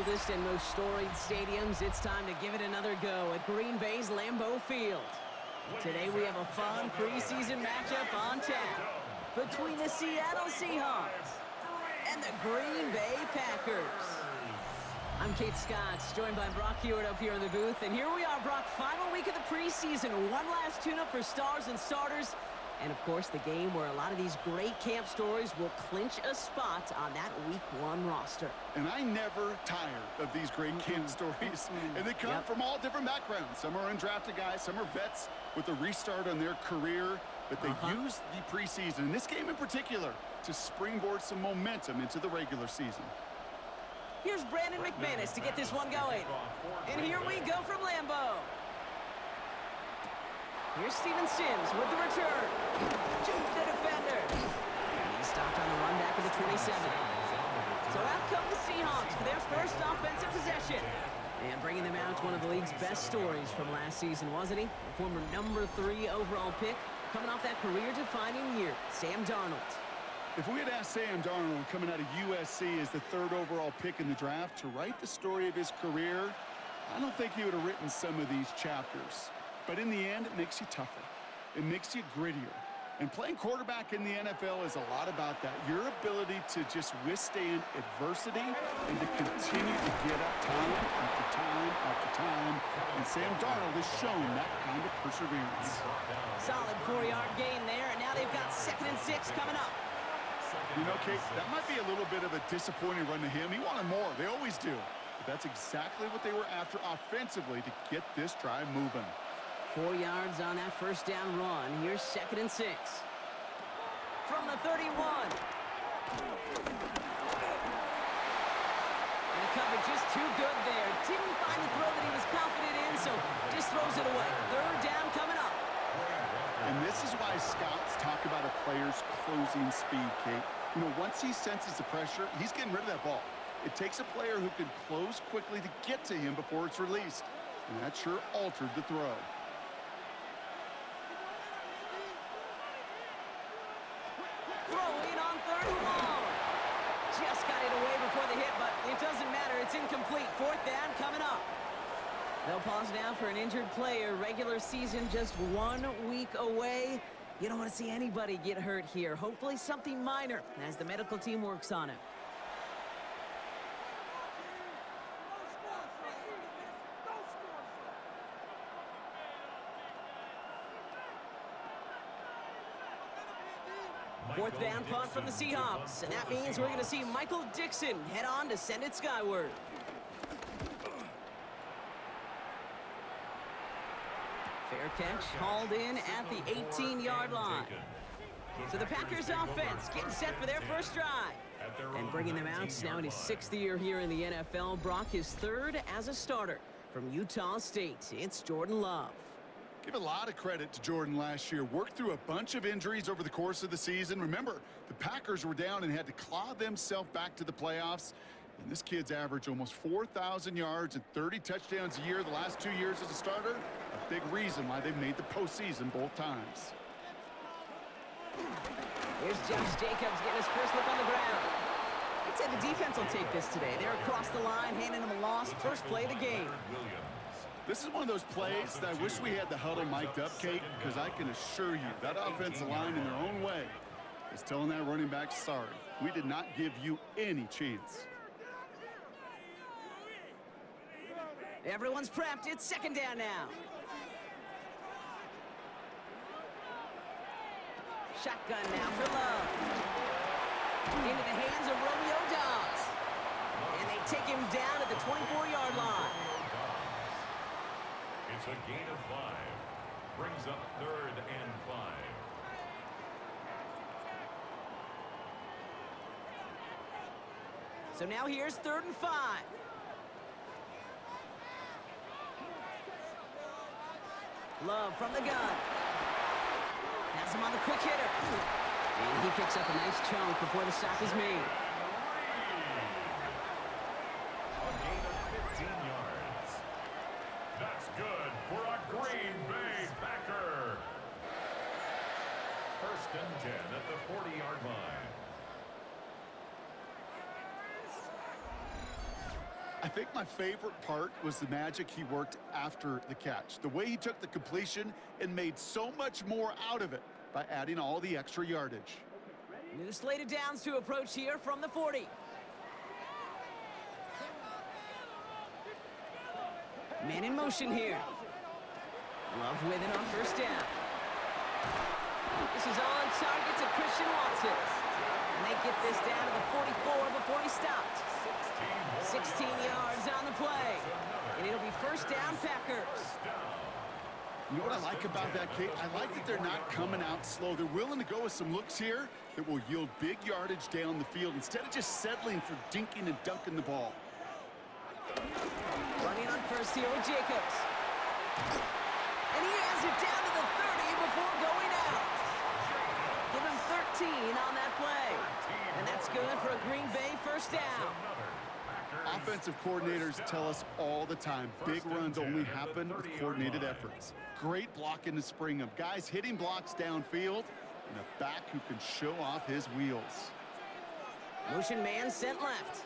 oldest and most storied stadiums, it's time to give it another go at Green Bay's Lambeau Field. Today we have a fun preseason matchup on tap between the Seattle Seahawks and the Green Bay Packers. I'm Kate Scott, joined by Brock Hewitt up here in the booth. And here we are, Brock, final week of the preseason. One last tune-up for stars and starters. And, of course, the game where a lot of these great camp stories will clinch a spot on that Week 1 roster. And I never tire of these great camp stories. And they come from all different backgrounds. Some are undrafted guys, some are vets with a restart on their career. But they use the preseason, in this game in particular, to springboard some momentum into the regular season. Here's Brandon McManus to get this one going. And here we go from Lambeau. Here's Steven Sims with the return. Jukes the defender. He's stopped on the run back of the 27. So out come the Seahawks for their first offensive possession. And bringing them out, one of the league's best stories from last season, wasn't he? The former number 3 overall pick, coming off that career-defining year, Sam Darnold. If we had asked Sam Darnold, coming out of USC as the 3rd overall pick in the draft, to write the story of his career, I don't think he would have written some of these chapters. But in the end, it makes you tougher. It makes you grittier. And playing quarterback in the NFL is a lot about that. Your ability to just withstand adversity and to continue to get up time after time after time. And Sam Darnold has shown that kind of perseverance. Solid 4-yard gain there, and now they've got 2nd and 6 coming up. You know, Kate, that might be a little bit of a disappointing run to him. He wanted more. They always do. But that's exactly what they were after offensively to get this drive moving. 4 yards on that first down run. Here's 2nd and 6. From the 31. And the coverage just too good there. Didn't find the throw that he was confident in, so just throws it away. 3rd down coming up. And this is why scouts talk about a player's closing speed, Kate. You know, once he senses the pressure, he's getting rid of that ball. It takes a player who can close quickly to get to him before it's released. And that sure altered the throw. Throwing on 3rd and long. Just got it away before the hit, but it doesn't matter. It's incomplete. 4th down coming up. They'll pause now for an injured player. Regular season just 1 week away. You don't want to see anybody get hurt here. Hopefully something minor as the medical team works on it. Fourth down punt from the Seahawks, and that means we're going to see Michael Dixon head on to send it skyward. Fair catch hauled in at the 18-yard line. So the Packers offense getting set for their first drive. And bringing them out now in his 6th year here in the NFL. Brock, his 3rd as a starter from Utah State. It's Jordan Love. Give a lot of credit to Jordan last year. Worked through a bunch of injuries over the course of the season. Remember, the Packers were down and had to claw themselves back to the playoffs. And this kid's averaged almost 4,000 yards and 30 touchdowns a year the last 2 years as a starter. A big reason why they've made the postseason both times. Here's Josh Jacobs getting his first look on the ground. I'd say the defense will take this today. They're across the line, handing him a loss. First play of the game. This is one of those plays that I wish we had the huddle mic'd up, Kate, because I can assure you that offensive line in their own way is telling that running back, sorry, we did not give you any chance. Everyone's prepped. It's 2nd down now. Shotgun now for Love. Into the hands of Romeo Dobbs. And they take him down at the 24-yard line. It's a gain of 5. Brings up 3rd and 5. So now here's 3rd and 5. Love from the gun. Has him on the quick hitter. And he picks up a nice chunk before the stop is made. A gain of 15 yards. That's good for a Green Bay Packer. 1st and 10 at the 40-yard line. I think my favorite part was the magic he worked after the catch. The way he took the completion and made so much more out of it by adding all the extra yardage. New slated downs to approach here from the 40. Man in motion here. Love with it on first down. This is on target to Christian Watson. And they get this down to the 44 before he stopped. 16 yards on the play. And it'll be first down, Packers. You know what I like about that, Kate? I like that they're not coming out slow. They're willing to go with some looks here that will yield big yardage down the field instead of just settling for dinking and dunking the ball. Running on first here with Jacobs. And he has it down to the 30 before going out. Give him 13 on that play. And that's good for a Green Bay first down. Offensive coordinators tell us all the time, big runs only happen with coordinated efforts. Great blocking to spring them. Guys hitting blocks downfield, and a back who can show off his wheels. Motion man sent left.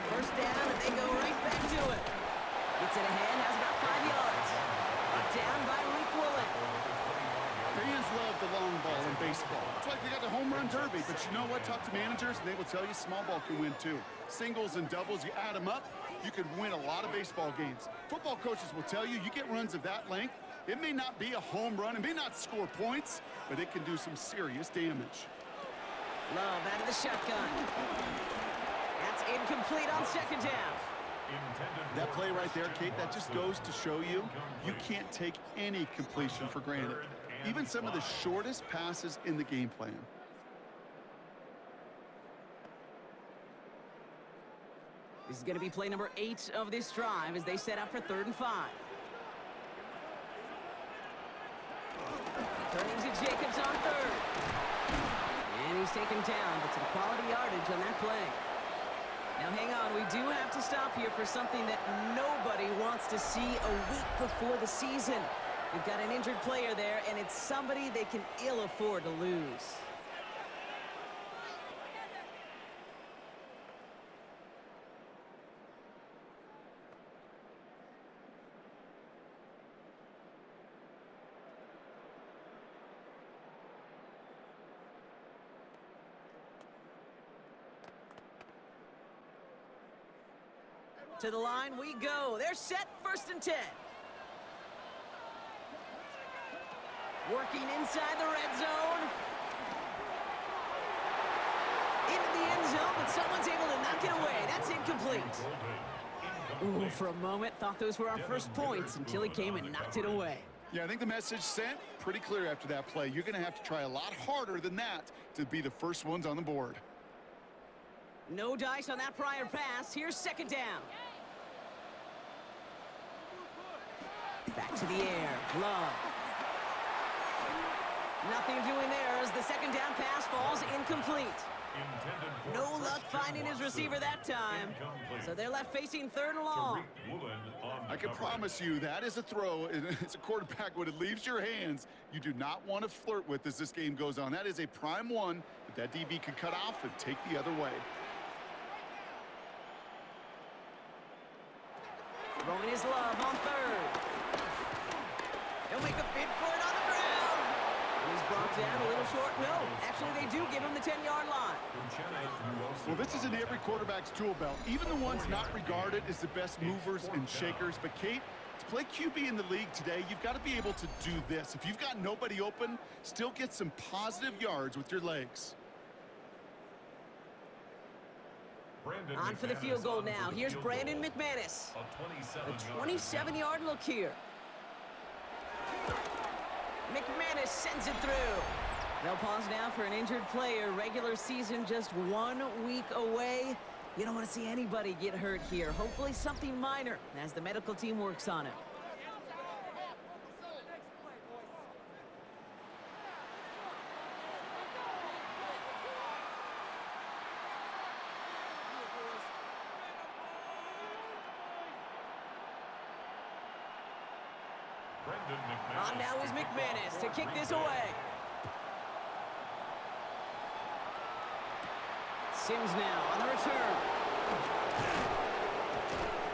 First down, and they go right back to it. Gets it ahead, has about 5 yards. Brought down by Reek Woolen. Fans love the long ball in baseball. It's like they got the home run derby, but you know what? Talk to managers, and they will tell you small ball can win too. Singles and doubles, you add them up, you could win a lot of baseball games. Football coaches will tell you, you get runs of that length, it may not be a home run, it may not score points, but it can do some serious damage. Love out of the shotgun. That's incomplete on second down. That play right there, Kate, that just goes to show you, you can't take any completion for granted. Even some of the shortest passes in the game plan. This is going to be play number 8 of this drive as they set up for 3rd and 5. Turning to Jacobs on 3rd. And he's taken down, but some quality yardage on that play. Now hang on, we do have to stop here for something that nobody wants to see a week before the season. We've got an injured player there, and it's somebody they can ill afford to lose. To the line we go. They're set, 1st and 10. Working inside the red zone. Into the end zone, but someone's able to knock it away. That's incomplete. Ooh, for a moment, thought those were our first points until he came and knocked it away. Yeah, I think the message sent pretty clear after that play. You're going to have to try a lot harder than that to be the first ones on the board. No dice on that prior pass. Here's 2nd down. Back to the air. Love. Nothing doing there as the 2nd down pass falls incomplete. No luck finding his receiver that time. So they're left facing 3rd and long. I can promise you that is a throw as a quarterback when it leaves your hands you do not want to flirt with as this game goes on. That is a prime one that DB could cut off and take the other way. Throwing his Love on 3rd. He'll make a bid for it on the ground. And he's brought down a little short. No, actually they do give him the 10-yard line. Well, this is in every quarterback's tool belt. Even the ones not regarded as the best movers and shakers. But, Kate, to play QB in the league today, you've got to be able to do this. If you've got nobody open, still get some positive yards with your legs. On for the field goal now. Here's Brandon McManus. A 27-yard look here. McManus sends it through. They'll pause now for an injured player. Regular season just 1 week away. You don't want to see anybody get hurt here. Hopefully something minor as the medical team works on it. On now is McManus to kick this away. Sims now on the return.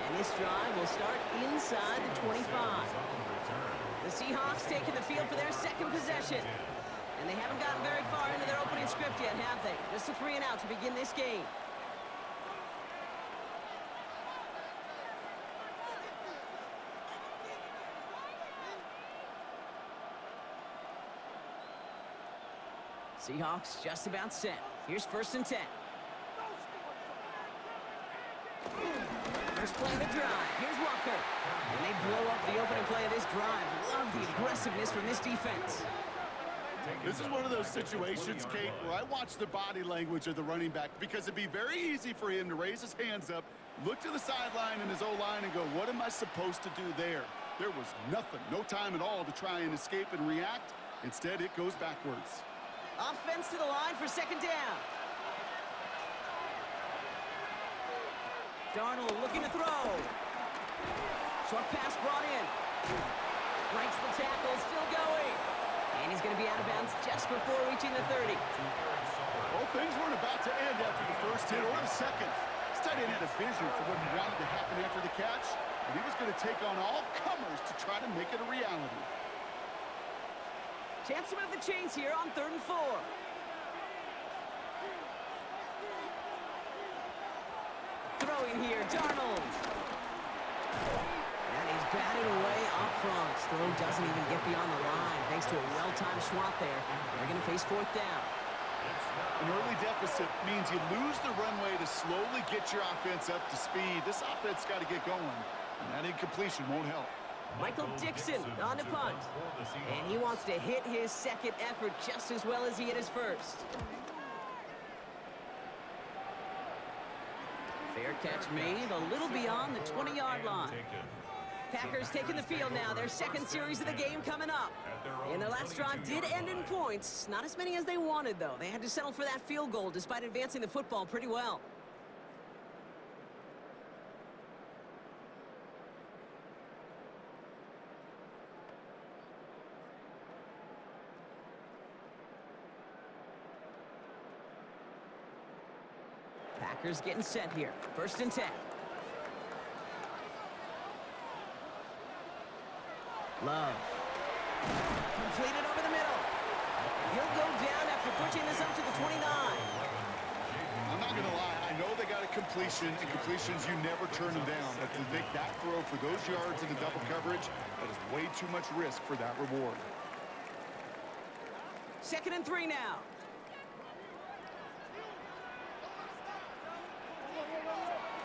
And this drive will start inside the 25. The Seahawks taking the field for their second possession. And they haven't gotten very far into their opening script yet, have they? Just a 3-and-out to begin this game. Seahawks just about set. Here's 1st and 10. First play of the drive. Here's Walker. And they blow up the opening play of this drive. Love the aggressiveness from this defense. This is one of those situations, Kate, where I watch the body language of the running back because it'd be very easy for him to raise his hands up, look to the sideline in his O-line and go, what am I supposed to do there? There was nothing, no time at all to try and escape and react. Instead, it goes backwards. Offense to the line for 2nd down. Darnold looking to throw. Short pass brought in. Breaks the tackle, still going. And he's going to be out of bounds just before reaching the 30. Well, things weren't about to end after the first hit or the second. This tight end had a vision for what he wanted to happen after the catch, and he was going to take on all comers to try to make it a reality. Chance to move the chains here on 3rd and 4. Throwing here, Darnold. And he's batted away up front. Throw doesn't even get beyond the line thanks to a well-timed swat there. They're going to face 4th down. An early deficit means you lose the runway to slowly get your offense up to speed. This offense got to get going, and that incompletion won't help. Michael Dixon on the punt. And he wants to hit his second effort just as well as he hit his first. Fair catch made a little beyond the 20-yard line. Packers taking the field now. Their second series of the game coming up. And their last drive did end in points. Not as many as they wanted, though. They had to settle for that field goal despite advancing the football pretty well. Packers getting set here. 1st and 10. Love. Completed over the middle. He'll go down after pushing this up to the 29. I'm not going to lie. I know they got a completion, and completions, you never turn them down. But to make that throw for those yards in the double coverage, that is way too much risk for that reward. 2nd and 3 now.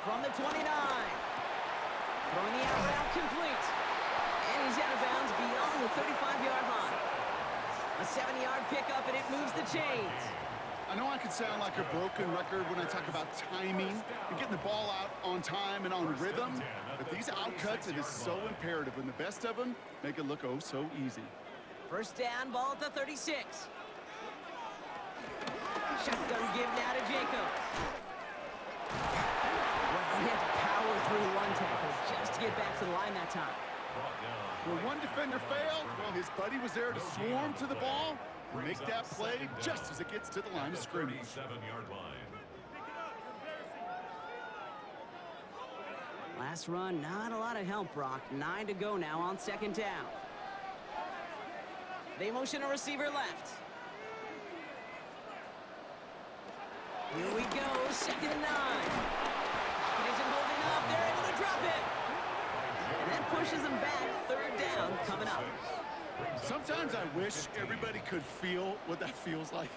From the 29. Throwing the out route complete. And he's out of bounds beyond the 35-yard line. A 7-yard pickup, and it moves the chains. I know I can sound like a broken record when I talk about timing and getting the ball out on time and on rhythm, but these outcuts, it is so imperative, and the best of them make it look oh so easy. 1st down, ball at the 36. Shotgun give now to Jacobs. He had to power through one tackle just to get back to the line that time. Where one defender failed, well, his buddy was there to swarm to the ball and make that play just as it gets to the line of scrimmage. 37-yard line. Last run, not a lot of help, Brock. 9 to go now on 2nd down. They motion a receiver left. Here we go, 2nd and 9. Isn't holding up. They're able to drop it. And that pushes them back. 3rd down coming up. Sometimes I wish everybody could feel what that feels like.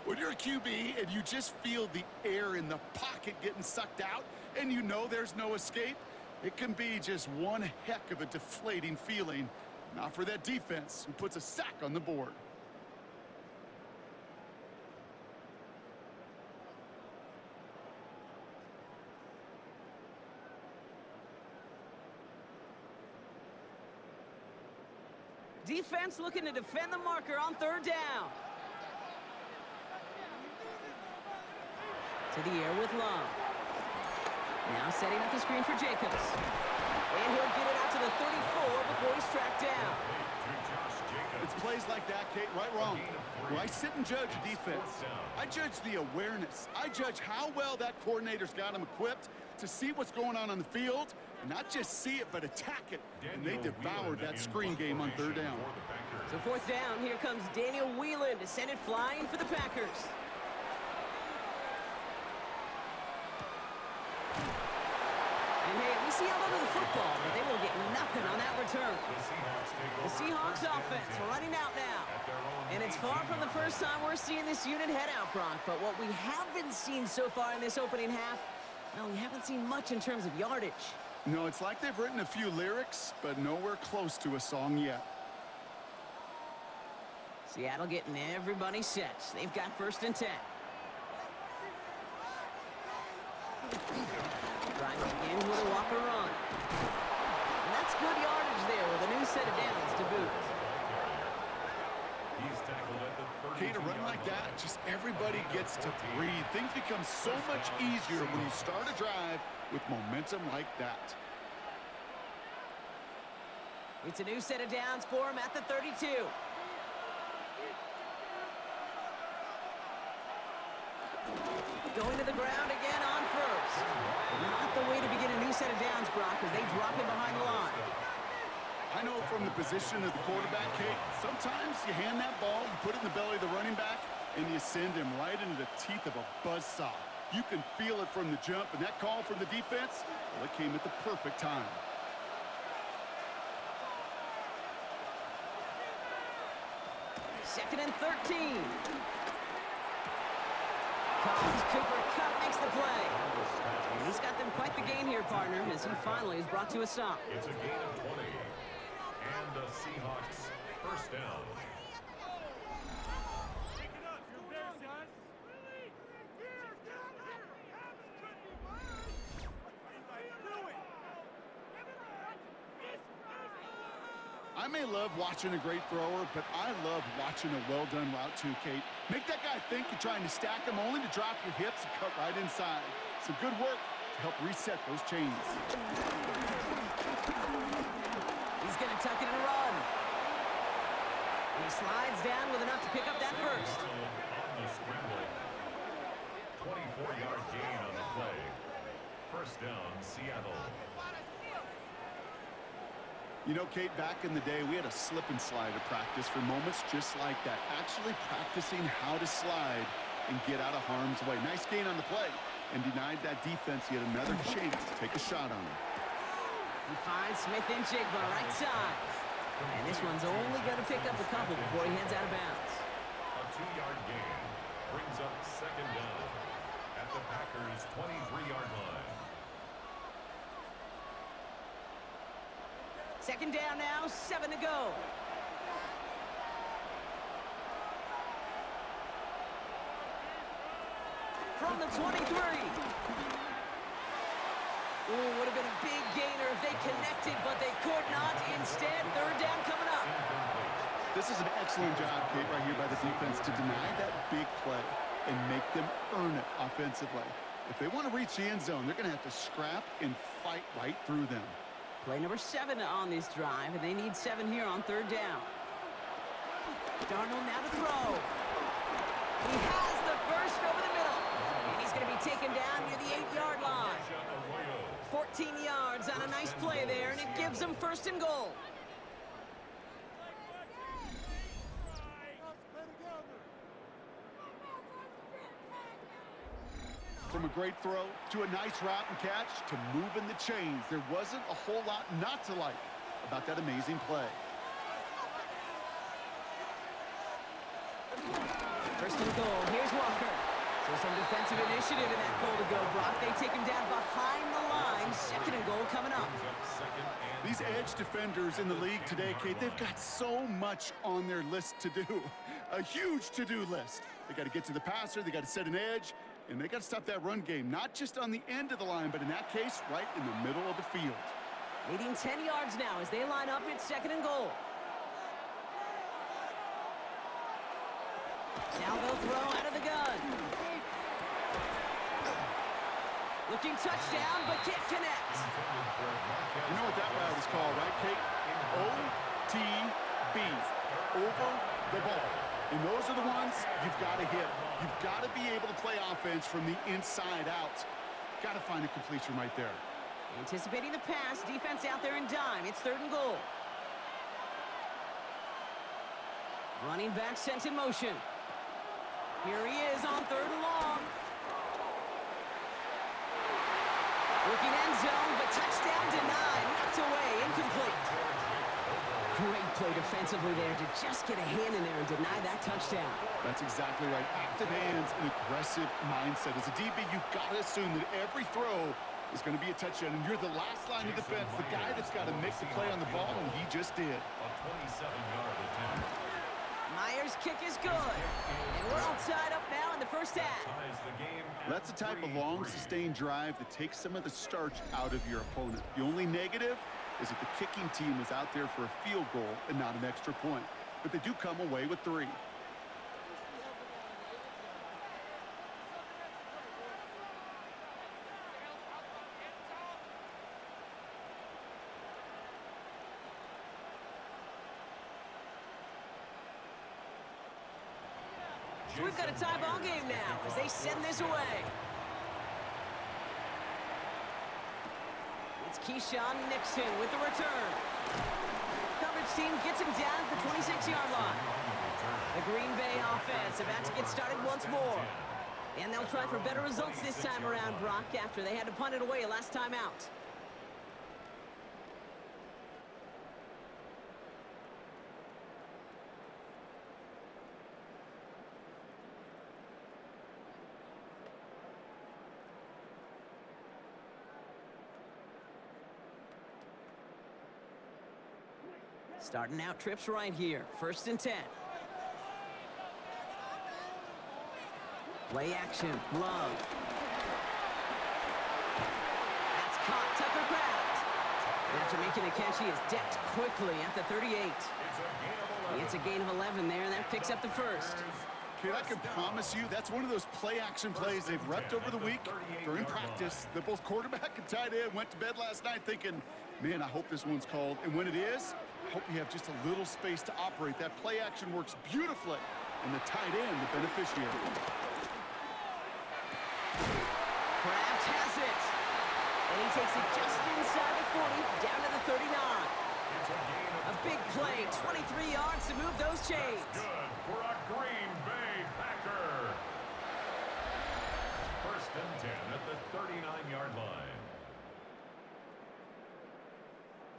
When you're a QB and you just feel the air in the pocket getting sucked out and you know there's no escape, it can be just one heck of a deflating feeling. Not for that defense who puts a sack on the board. Defense looking to defend the marker on 3rd down. To the air with Love. Now setting up the screen for Jacobs. And he'll get it out to the 34 before he's tracked down. It's plays like that, Kate, right, wrong. Well, I sit and judge a defense. I judge the awareness. I judge how well that coordinator's got them equipped to see what's going on the field, and not just see it, but attack it. And they devoured that screen game on third down. So fourth down, here comes Daniel Whelan to send it flying for the Packers. And hey, we see a lot of the football, but they will get nothing on that return. The Seahawks offense running out now. And it's far from the first time we're seeing this unit head out, Brock. But what we haven't seen so far in this opening half, well, we haven't seen much in terms of yardage. No, it's like they've written a few lyrics, but nowhere close to a song yet. Seattle getting everybody set. They've got 1st and 10. Drive begins with a walker run. And that's good yardage there with a new set of downs to boot. He's tackled at the 32. Kate, a run like that, just everybody gets to breathe. Things become so much easier when you start a drive with momentum like that. It's a new set of downs for him at the 32. Going to the ground again on 1st. Not the way to begin a new set of downs, Brock, as they drop him behind the line. I know from the position of the quarterback, Kate, sometimes you hand that ball, you put it in the belly of the running back, and you send him right into the teeth of a buzzsaw. You can feel it from the jump, and that call from the defense, well, it came at the perfect time. Second and 13. Collins Cooper Cup makes the play. And he's got them quite the gain here, partner, as he finally is brought to a stop. It's a gain of 20. And the Seahawks 1st down. I may love watching a great thrower, but I love watching a well-done route too, Kate. Make that guy think you're trying to stack him, only to drop your hips and cut right inside. Some good work to help reset those chains. He's going to tuck it and run. And he slides down with enough to pick up that 1st. On the scramble. 24-yard gain on the play. 1st down, Seattle. You know, Kate, back in the day, we had a slip and slide at practice for moments just like that. Actually practicing how to slide and get out of harm's way. Nice gain on the play and denied that defense yet another chance to take a shot on him. He finds Smith and Jigba right side. And this one's only going to pick up a couple before he heads out of bounds. A 2-yard gain brings up 2nd down at the Packers' 23-yard line. 2nd down now, 7 to go. From the 23. Ooh, would have been a big gainer if they connected, but they could not. Instead, 3rd down coming up. This is an excellent job, Kate, right here by the defense to deny that big play and make them earn it offensively. If they want to reach the end zone, they're going to have to scrap and fight right through them. Play number 7 on this drive, and they need 7 here on 3rd down. Darnold now to throw. He has the 1st over the middle, and he's going to be taken down near the 8-yard line. 14 yards on a nice play there, and it gives them 1st and goal. From a great throw to a nice route and catch to moving the chains, there wasn't a whole lot not to like about that amazing play. 1st and goal. Here's Walker. So some defensive initiative in that goal to go, Brock. They take him down behind the line. 2nd and goal coming up. These edge defenders in the league today, Kate, they've got so much on their list to do. A huge to-do list. They got to get to the passer, they got to set an edge, and they got to stop that run game, not just on the end of the line, but in that case, right in the middle of the field. Leading 10 yards now as they line up at 2nd and goal. Now they'll throw out of the gun. Looking touchdown, but can't connect. You know what that route is called, right, Kate? B, over the ball. And those are the ones you've got to hit. You've got to be able to play offense from the inside out. Got to find a completion right there. Anticipating the pass, defense out there in dime. It's 3rd and goal. Running back sent in motion. Here he is on 3rd and long. Looking end zone, but touchdown denied. Knocked away, incomplete. Great play defensively there to just get a hand in there and deny that touchdown. That's exactly right. Active hands and aggressive mindset. As a DB, you've got to assume that every throw is going to be a touchdown, and you're the last line of defense, the guy that's got to make the play on the ball, and he just did. A 27-yard attempt. Myers' kick is good. And we're all tied up now in the first half. Ties the game at That's the type of long, 3-3. sustained drive that takes some of the starch out of your opponent. The only negative is that the kicking team is out there for a field goal and not an extra point. But they do come away with 3. So we've got a tie ball game now as they send this away. It's Keyshawn Nixon with the return. Coverage team gets him down at the 26-yard line. The Green Bay offense about to get started once more. And they'll try for better results this time around, Brock, after they had to punt it away last time out. Starting out trips right here. 1st and 10. Play action. Love. That's caught. Tucker Kraft. After making a catch, he is decked quickly at the 38. It's a gain of 11 there. That picks up the first. Kid, I can promise you that's one of those play-action plays they've repped over the week during practice. The both quarterback and tight end went to bed last night thinking, man, I hope this one's called. And when it is, I hope you have just a little space to operate. That play action works beautifully, and the tight end, the beneficiary. Kraft has it. And he takes it just inside the 40, down to the 39. A big play, 23 yards to move those chains. Good for a Green Bay Packer. 1st and 10 at the 39-yard line.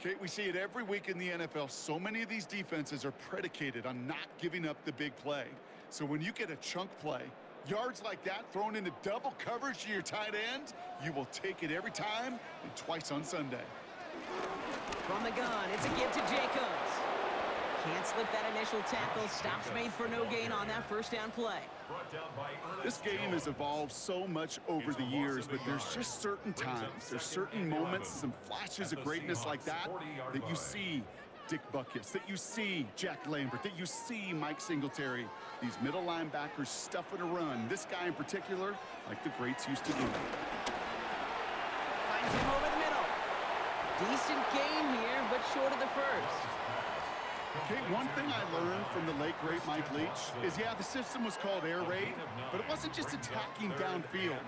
Kate, we see it every week in the NFL. So many of these defenses are predicated on not giving up the big play. So when you get a chunk play, yards like that thrown into double coverage to your tight end, you will take it every time and twice on Sunday. From the gun, it's a give to Jacobs. Can't slip that initial tackle. Stops made for no gain on that 1st down play. Brought down by This game has evolved so much over the years, but there's just certain times, there's certain moments, some flashes of greatness like that you see Dick Butkus, that you see Jack Lambert, that you see Mike Singletary. These middle linebackers stuffing a run. This guy in particular, like the greats used to do. Finds him over the middle. Decent game here, but short of the first. Okay, one thing I learned from the late, great Mike Leach is, yeah, the system was called air raid, but it wasn't just attacking downfield.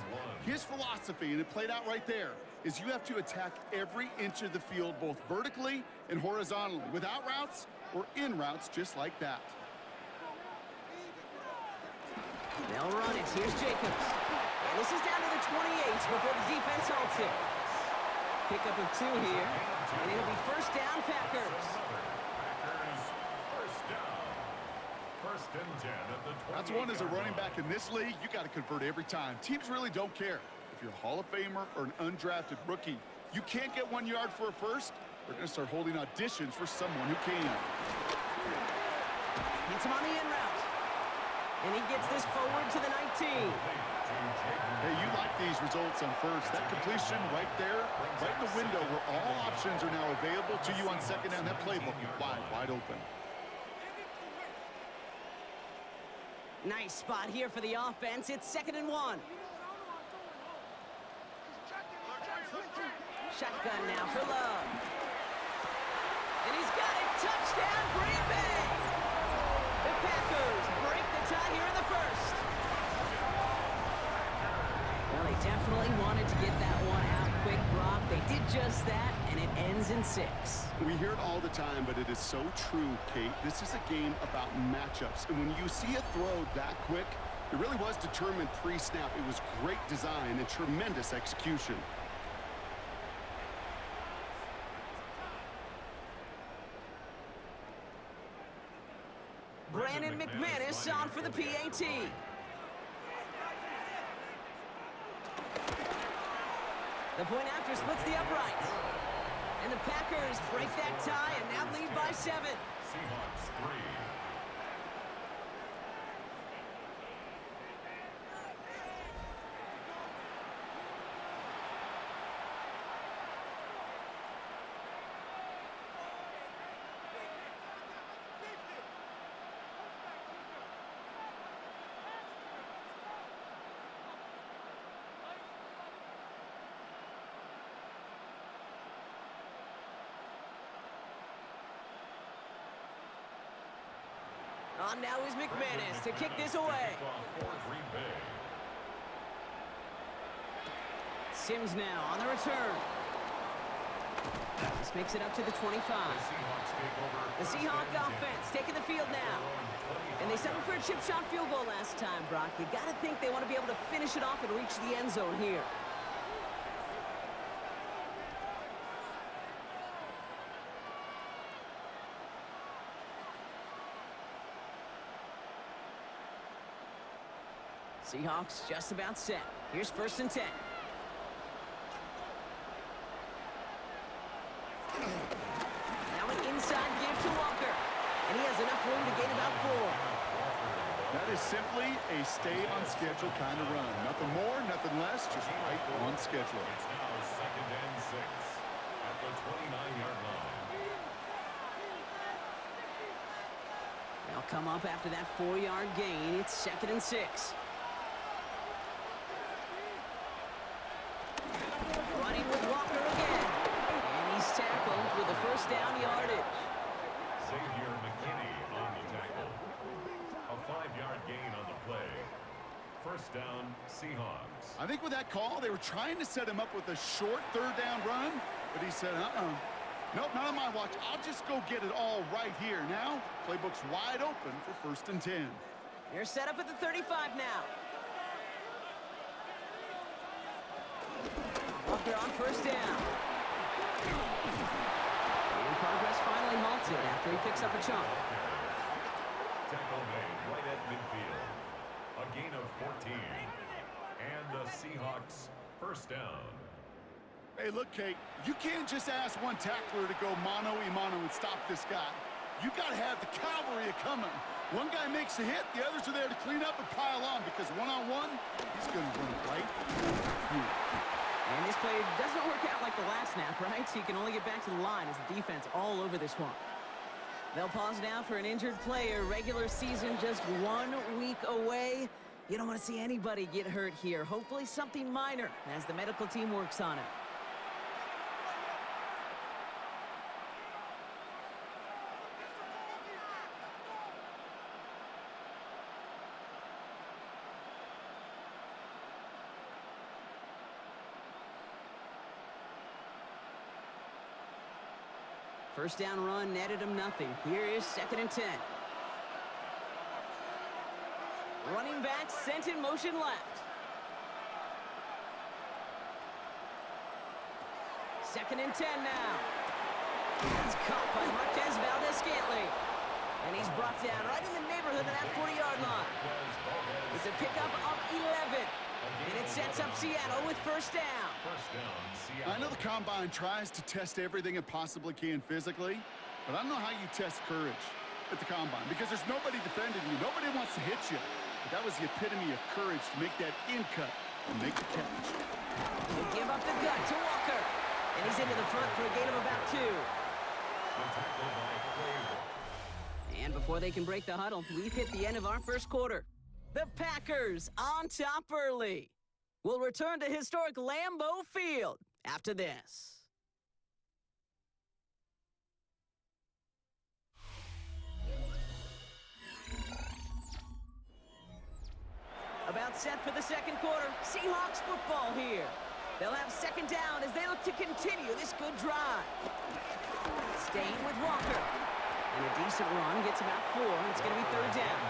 His philosophy, and it played out right there, is you have to attack every inch of the field, both vertically and horizontally, without routes or in routes just like that. They'll run it. Here's Jacobs. And this is down to the 28 before the defense halts it. Pickup of 2 here, and it'll be 1st down, Packers. First and 10 at the 20. That's one as a running back in this league, you got to convert every time. Teams really don't care. If you're a Hall of Famer or an undrafted rookie, you can't get 1 yard for a first, they're going to start holding auditions for someone who can. Hits him on the in route. And he gets this forward to the 19. Hey, you like these results on first. That completion right there, right in the window where all options are now available to you on 2nd down. That playbook wide open. Nice spot here for the offense. It's 2nd and 1. Shotgun now for Love. And he's got it. Touchdown! Touchdown, Green Bay! The Packers break the tie here in the first. Well, they definitely wanted to get that one out quick, Brock. They did just that, and it ends in 6. We hear it all the time, but it is so true, Kate. This is a game about matchups, and when you see a throw that quick, it really was determined pre-snap. It was great design and tremendous execution. Brandon McManus on for the PAT. The point after splits the uprights. And the Packers break that tie and now lead by 7. Seahawks 3. On now is McManus to kick this away. Sims now on the return. This makes it up to the 25. The Seahawks offense taking the field now. And they settled for a chip shot field goal last time, Brock. You got to think they want to be able to finish it off and reach the end zone here. Seahawks just about set. Here's 1st and 10. Now an inside give to Walker. And he has enough room to gain about 4. That is simply a stay-on-schedule kind of run. Nothing more, nothing less, just right on schedule. It's now 2nd and 6 at the 29-yard line. They'll come up after that 4-yard gain. It's 2nd and 6. Running with Walker again. And he's tackled with a 1st down yardage. Xavier McKinney on the tackle. A 5-yard gain on the play. 1st down, Seahawks. I think with that call, they were trying to set him up with a short 3rd down run, but he said, nope, not on my watch. I'll just go get it all right here. Now, playbook's wide open for 1st and 10. They're set up at the 35 now. Walker on 1st down. And progress finally halted after he picks up a chunk. Tackle made right at midfield. A gain of 14. And the Seahawks 1st down. Hey, look, Kate, you can't just ask one tackler to go mano-a-mano and stop this guy. You got to have the cavalry coming. One guy makes a hit, the others are there to clean up and pile on, because one-on-one, he's going to run it right through. And this play doesn't work out like the last snap, right? So you can only get back to the line as the defense all over this one. They'll pause now for an injured player. Regular season just 1 week away. You don't want to see anybody get hurt here. Hopefully something minor as the medical team works on it. First down run netted him nothing. Here is 2nd and 10. Running back sent in motion left. 2nd and 10 now. That's caught by Marquez Valdez-Scantling. And he's brought down right in the neighborhood of that 40-yard line. It's a pickup of 11. And it sets up Seattle with 1st down. I know the Combine tries to test everything it possibly can physically, but I don't know how you test courage at the Combine, because there's nobody defending you. Nobody wants to hit you. But that was the epitome of courage to make that in cut and make the catch. They give up the gut to Walker. And he's into the front for a gain of about 2. And before they can break the huddle, we've hit the end of our first quarter. The Packers on top early. We'll return to historic Lambeau Field after this. About set for the second quarter. Seahawks football here. They'll have second down as they look to continue this good drive. Staying with Walker. And a decent run gets about 4. It's going to be third down.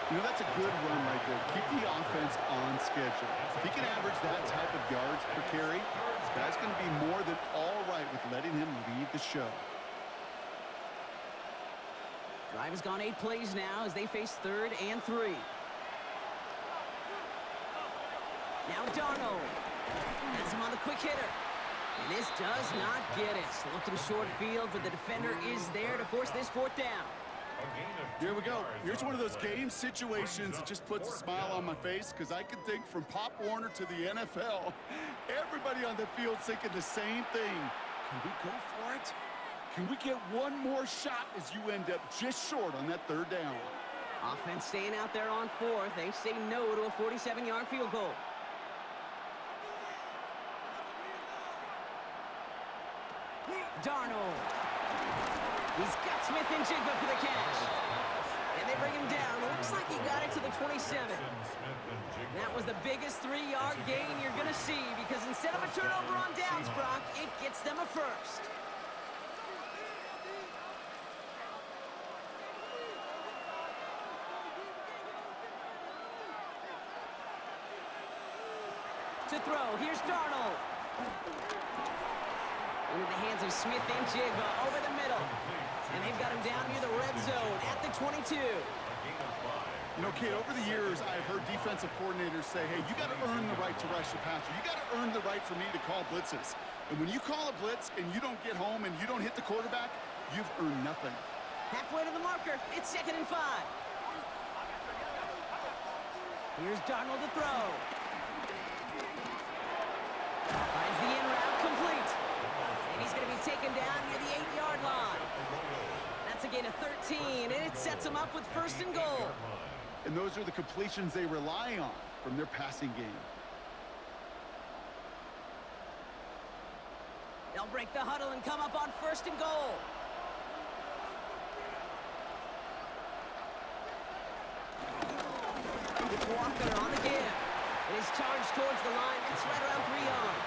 You know, that's a good run right there. Keep the offense on schedule. If he can average that type of yards per carry, this guy's going to be more than all right with letting him lead the show. Drive has gone 8 plays now as they face 3rd and 3. Now Darnold has him on the quick hitter. And this does not get it. Looking short field, but the defender is there to force this 4th down. Here we go. Here's one of those game situations that just puts a smile on my face because I can think from Pop Warner to the NFL. Everybody on the field thinking the same thing. Can we go for it? Can we get one more shot as you end up just short on that 3rd down? Offense staying out there on 4th. They say no to a 47-yard field goal. Darnold. He's got Smith and Jigba for the catch. And they bring him down. Looks like he got it to the 27. That was the biggest 3-yard gain you're going to see because instead of a turnover on downs, Brock, it gets them a first. To throw, here's Darnold. Into the hands of Smith and Jigba over the middle. And they've got him down near the red zone at the 22. You know, Kate, over the years, I've heard defensive coordinators say, hey, you got to earn the right to rush the passer. You got to earn the right for me to call blitzes. And when you call a blitz and you don't get home and you don't hit the quarterback, you've earned nothing. Halfway to the marker. It's 2nd and 5. Here's Darnold to throw. Finds the in route complete. And he's going to be taken down near the 8-yard line. That's a gain of 13, and it sets him up with 1st and goal. And those are the completions they rely on from their passing game. They'll break the huddle and come up on 1st and goal. It's Walker on the give. It is charged towards the line. It's right around 3 yards.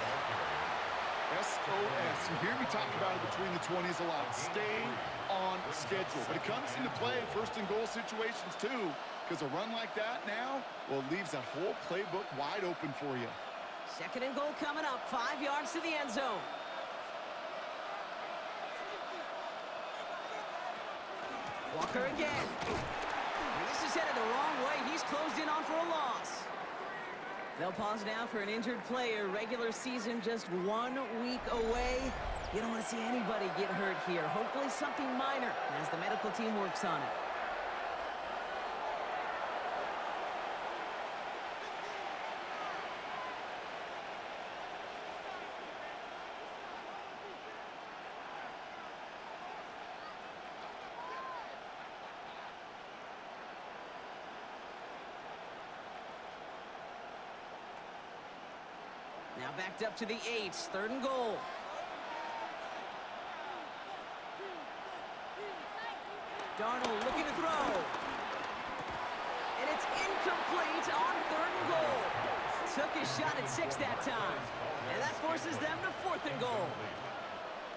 SOS. You hear me talk about it between the 20s a lot. Stay on schedule. But it comes into play 1st and goal situations too, because a run like that now, well, it leaves that whole playbook wide open for you. 2nd and goal coming up. 5 yards to the end zone. Walker again. And this is headed the wrong way. He's closed in on for a loss. They'll pause now for an injured player. Regular season just 1 week away. You don't want to see anybody get hurt here. Hopefully something minor as the medical team works on it. Now backed up to the 8, 3rd and goal. Darnold looking to throw. And it's incomplete on 3rd and goal. Took his shot at 6 that time. And that forces them to 4th and goal.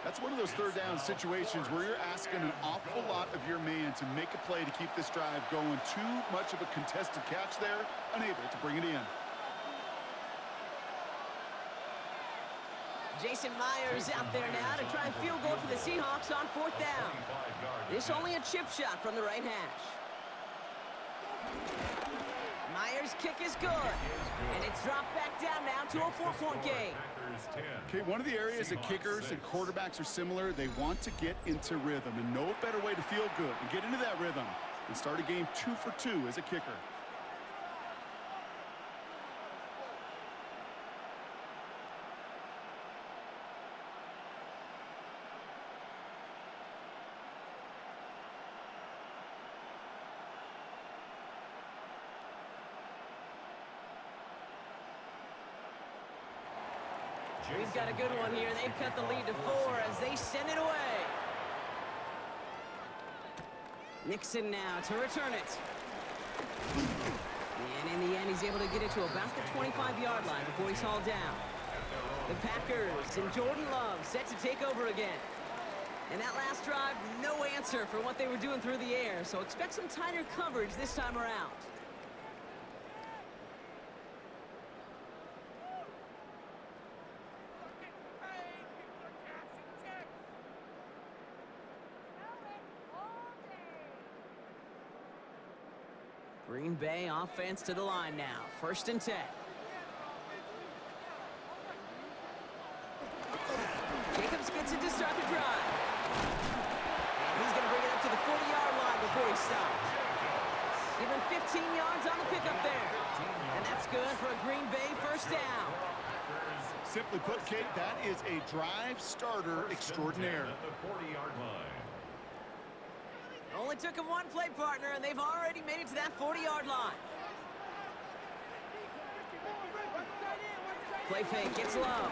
That's one of those 3rd down situations where you're asking an awful lot of your man to make a play to keep this drive going. Too much of a contested catch there, unable to bring it in. Jason Myers out there now to try and field goal for the Seahawks on 4th down. This only a chip shot from the right hash. Myers' kick is good. And it's dropped back down now to a 4-point game. Okay, one of the areas that kickers and quarterbacks are similar, they want to get into rhythm. And no better way to feel good and get into that rhythm than start a game 2 for 2 as a kicker. We've got a good one here. They've cut the lead to 4 as they send it away. Nixon now to return it. And in the end, able to get it to about the 25-yard line before he's hauled down. The Packers and Jordan Love set to take over again. And that last drive, no answer for what they were doing through the air, so expect some tighter coverage this time around. Green Bay offense to the line now. 1st and 10. Jacobs gets it to start the drive. And he's going to bring it up to the 40-yard line before he stops. Give him 15 yards on the pickup there. And that's good for a Green Bay 1st down. Simply put, Kate, that is a drive starter extraordinaire. At the 40-yard line. Only took him one play, partner, and they've already made it to that 40-yard line. Play fake, gets Love.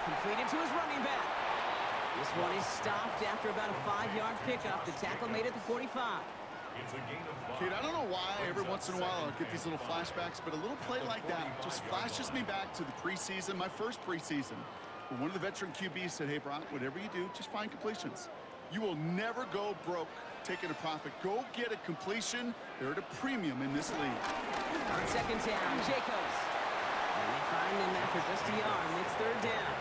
Completed to his running back. This one is stopped after about a 5-yard pickup. The tackle made it to 45. It's a gain of 5. Kate, I don't know why every once in a while I'll get these little flashbacks, but a little play like that just flashes me back to the preseason, my first preseason. One of the veteran QBs said, hey, Brock, whatever you do, just find completions. You will never go broke taking a profit. Go get a completion. They're at a premium in this league. On 2nd down, Jacobs. And they find him after just a yard, and it's 3rd down.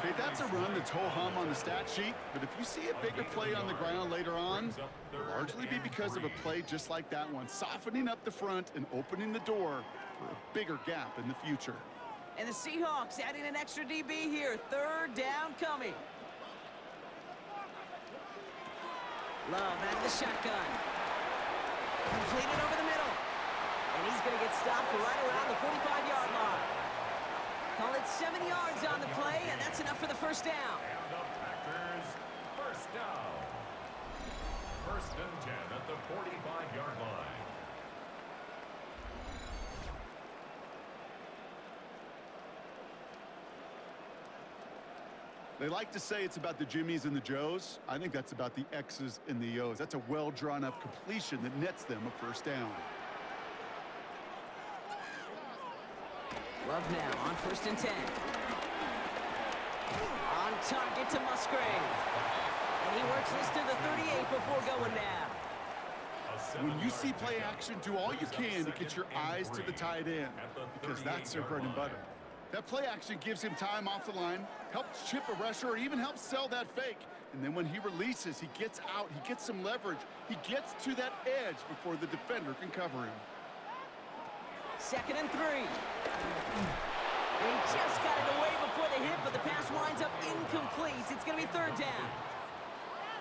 Okay, that's a run that's ho-hum on the stat sheet, but if you see a bigger play on the ground later on, it'll largely be because of a play just like that one, softening up the front and opening the door for a bigger gap in the future. And the Seahawks adding an extra DB here. 3rd down coming. Love out of the shotgun. Completed over the middle. And he's going to get stopped right around the 45-yard line. Call it 7 yards on the play, and that's enough for the 1st down. And the Packers, 1st down. 1st and 10 at the 45-yard line. They like to say it's about the Jimmies and the Joes. I think that's about the X's and the O's. That's a well-drawn-up completion that nets them a 1st down. Love now on 1st and 10. On target to Musgrave. And he works this to the 38 before going down. When you see play action, do all you can to get your eyes to the tight end, because that's their bread and butter. That play action gives him time off the line, helps chip a rusher, or even helps sell that fake. And then when he releases, he gets out, he gets some leverage. He gets to that edge before the defender can cover him. 2nd and 3. And he just got it away before the hit, but the pass winds up incomplete. It's going to be 3rd down.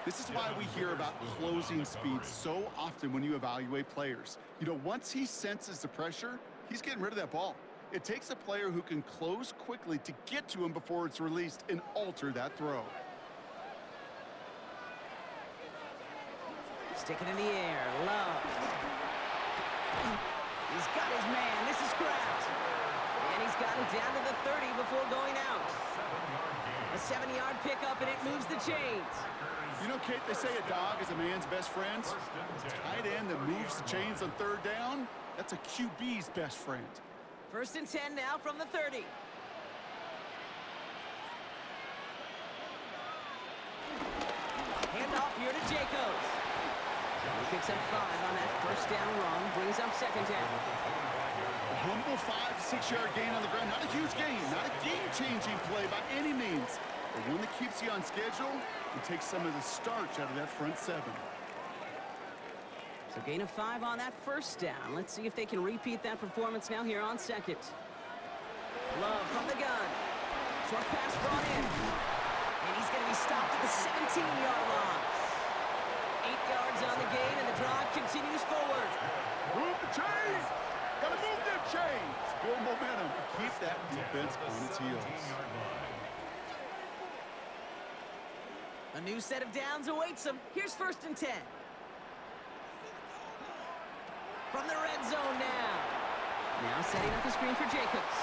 This is why we hear about closing speed so often when you evaluate players. You know, once he senses the pressure, he's getting rid of that ball. It takes a player who can close quickly to get to him before it's released and alter that throw. Stick it in the air. Love. He's got his man. This is Kraft. And he's got it down to the 30 before going out. A 7-yard pickup, and it moves the chains. You know, Kate, they say a dog is a man's best friend. A tight end that moves the chains on 3rd down, that's a QB's best friend. 1st and 10 now from the 30. Handoff here to Jacobs. He picks up 5 on that 1st down run, brings up 2nd down. A humble 5 to 6-yard gain on the ground. Not a huge gain, not a game-changing play by any means, but one that keeps you on schedule and takes some of the starch out of that front 7. So gain of 5 on that 1st down. Let's see if they can repeat that performance now here on 2nd. Love from the gun. Short pass brought in. And he's going to be stopped at the 17-yard line. 8 yards on the gain, and the drive continues forward. Move the chains! Gotta move them chains! Build momentum. Keep that defense on its heels. A new set of downs awaits him. Here's 1st and 10. From the red zone now. Now setting up the screen for Jacobs.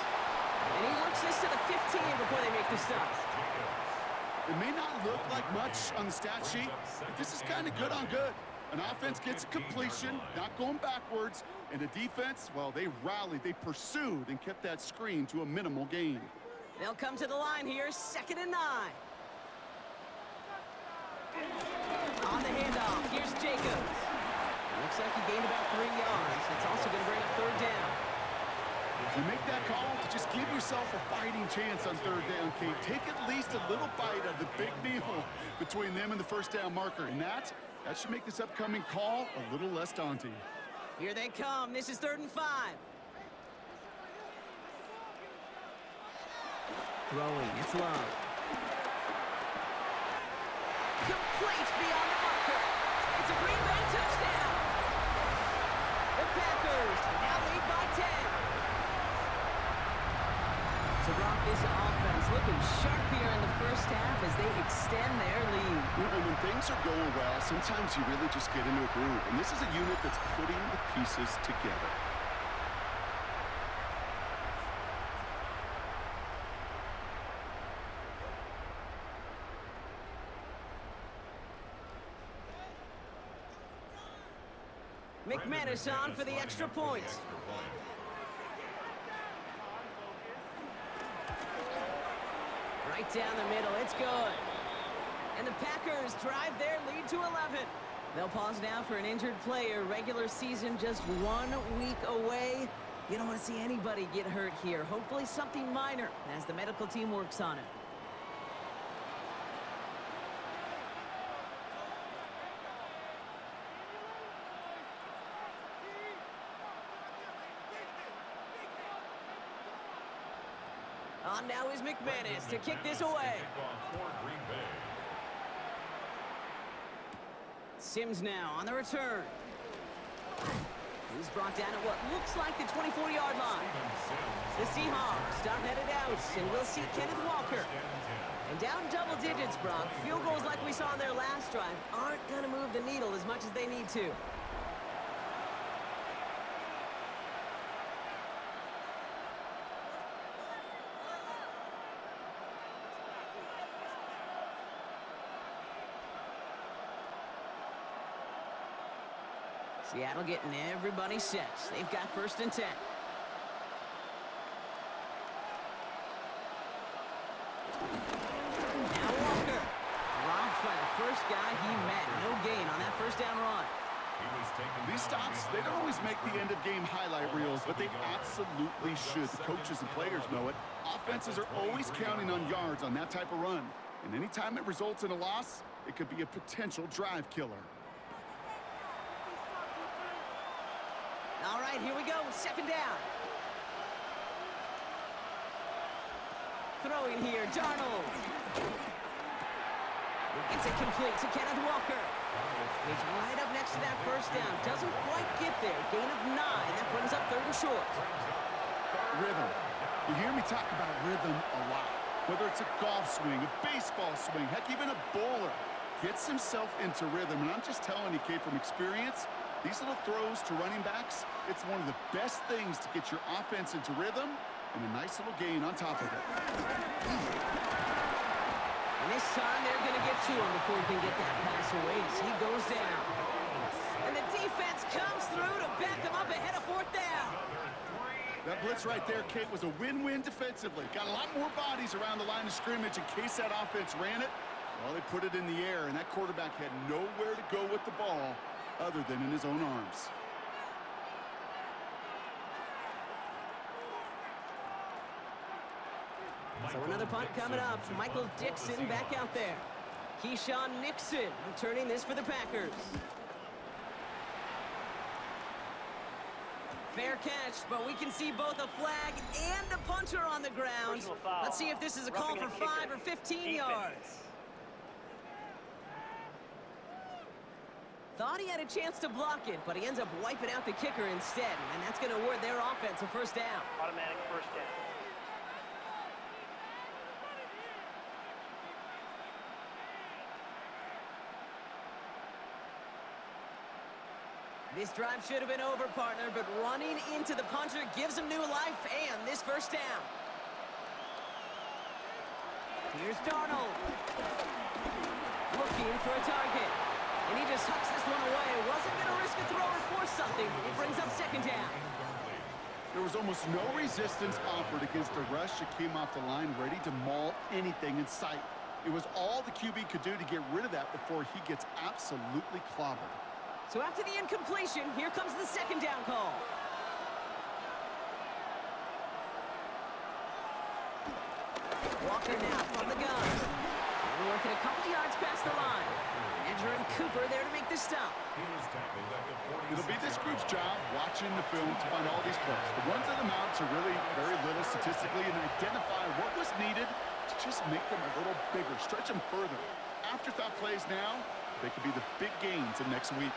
And he works this to the 15 before they make the stop. It may not look like much on the stat sheet, but this is kind of good on good. An offense gets a completion, not going backwards, and the defense, well, they rallied, they pursued, and kept that screen to a minimal gain. They'll come to the line here, 2nd and 9. On the handoff, here's Jacobs. Looks like he gained about 3 yards. It's also going to bring up 3rd down. You make that call to just give yourself a fighting chance on 3rd down, Kate. Take at least a little bite of the big meal between them and the 1st down marker. And that should make this upcoming call a little less daunting. Here they come. This is 3rd and 5. Throwing, it's Love. Complete beyond the marker. It's a Green Bay touchdown. The Packers now lead by 10. So, Brock, this offense looking sharp here in the 1st half as they extend their lead. And when things are going well, sometimes you really just get into a groove. And this is a unit that's putting the pieces together. McManus on for the extra point. Right down the middle, it's good. And the Packers drive their lead to 11. They'll pause now for an injured player. Regular season just 1 week away. You don't want to see anybody get hurt here. Hopefully something minor as the medical team works on it. On now is McManus to kick this away. Sims now on the return. He's brought down at what looks like the 24-yard line. The Seahawks start headed out, and we'll see Kenneth Walker. And down double digits, Brock. Field goals like we saw on their last drive aren't going to move the needle as much as they need to. Seattle getting everybody set. They've got 1st and 10. Now Walker. Dropped by the first guy he met. No gain on that 1st down run. These stops, they don't always make the end-of-game highlight reels, but they absolutely should. The coaches and players know it. Offenses are always counting on yards on that type of run. And anytime it results in a loss, it could be a potential drive killer. All right, here we go. 2nd down. Throwing here, Darnold. It's it complete to Kenneth Walker. He's right up next to that 1st down. Doesn't quite get there. Gain of 9. That brings up 3rd and short. Rhythm. You hear me talk about rhythm a lot. Whether it's a golf swing, a baseball swing, heck, even a bowler gets himself into rhythm. And I'm just telling you, Kate, from experience, these little throws to running backs, it's one of the best things to get your offense into rhythm and a nice little gain on top of it. And this time they're going to get to him before he can get that pass away as he goes down. And the defense comes through to back him up ahead of 4th down. That blitz right there, Kate, was a win-win defensively. Got a lot more bodies around the line of scrimmage in case that offense ran it. Well, they put it in the air, and that quarterback had nowhere to go with the ball other than in his own arms. So another punt coming up. Michael Dixon back out there. Keyshawn Nixon returning this for the Packers. Fair catch, but we can see both a flag and a punter on the ground. Let's see if this is a call for 5 or 15 yards. Thought he had a chance to block it, but he ends up wiping out the kicker instead, and that's going to award their offense a 1st down. Automatic 1st down. This drive should have been over, partner, but running into the punter gives him new life and this 1st down. Here's Darnold. Looking for a target. And he just hucks this one away. Wasn't going to risk a throw or force something. It brings up second down. There was almost no resistance offered against a rush that came off the line ready to maul anything in sight. It was all the QB could do to get rid of that before he gets absolutely clobbered. So after the incompletion, here comes the second down call. Walker now from the gun. And working a couple of yards past the line. Andrew and Cooper there to make the stop. It'll be this group's job watching the film to find all these plays. The ones that amount to really very little statistically and identify what was needed to just make them a little bigger, stretch them further. Afterthought plays now, they could be the big gains in next week.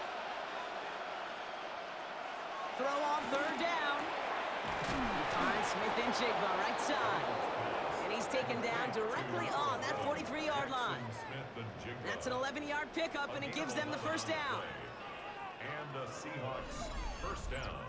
Throw on third down. He finds Smith and Jigba right side. And he's taken down directly on that 43-yard line. That's an 11-yard pickup, and it gives them the first down. And the Seahawks first down.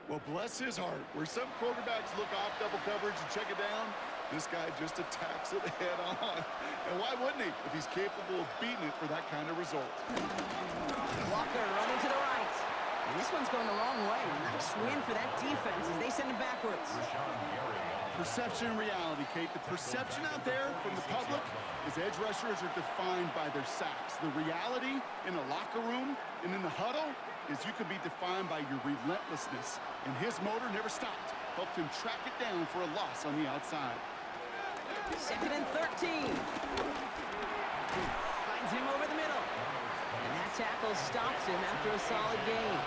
Well, bless his heart. Where some quarterbacks look off double coverage and check it down, this guy just attacks it head on. And why wouldn't he if he's capable of beating it for that kind of result? Walker running to the right. And this one's going the wrong way. Nice win for that defense as they send it backwards. Perception and reality, Kate. The perception out there from the public is edge rushers are defined by their sacks. The reality in the locker room and in the huddle is you could be defined by your relentlessness. And his motor never stopped. Helped him track it down for a loss on the outside. Second and 13. Finds him over the middle. And that tackle stops him after a solid gain.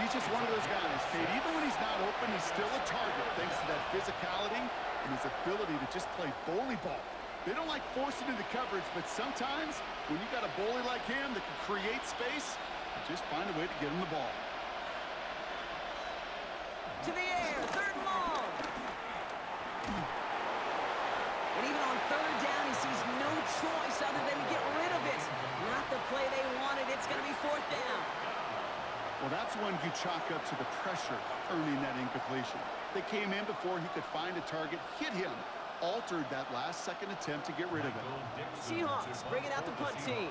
He's just one of those guys, Kate. Even when he's not open, he's still a target thanks to that physicality and his ability to just play bully ball. They don't like forcing into coverage, but sometimes when you got a bully like him that can create space, you just find a way to get him the ball. To the air, third and long. And even on third down, he sees no choice other than to get rid of it. Not the play they wanted. It's going to be fourth down. Well, that's when you chalk up to the pressure earning that incompletion. They came in before he could find a target, hit him, altered that last-second attempt to get rid of it. Seahawks bringing out the punt team.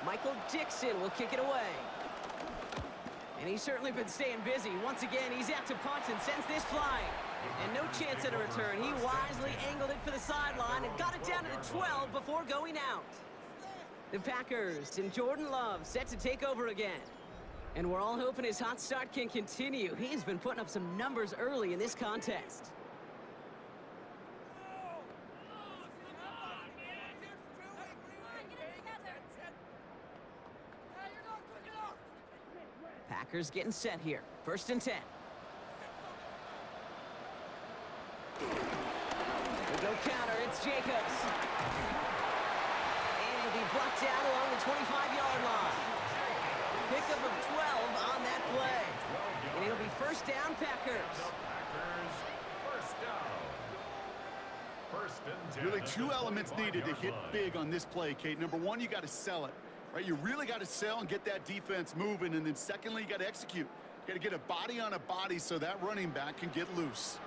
Michael Dixon will kick it away. And he's certainly been staying busy. Once again, he's out to punt and sends this flying. And no chance at a return. He wisely angled it for the sideline and got it down to the 12 before going out. The Packers and Jordan Love set to take over again. And we're all hoping his hot start can continue. He's been putting up some numbers early in this contest. Packers getting set here. First and 10. They go counter. It's Jacobs. And he'll be blocked out along the 25-yard line. Pickup of 12 on that play. And it'll be first down, Packers. First and 10. Really two elements needed to hit big on this play, Kate. Number one, you got to sell it. Right, you really got to sell and get that defense moving, and then secondly, you got to execute. You got to get a body on a body so that running back can get loose.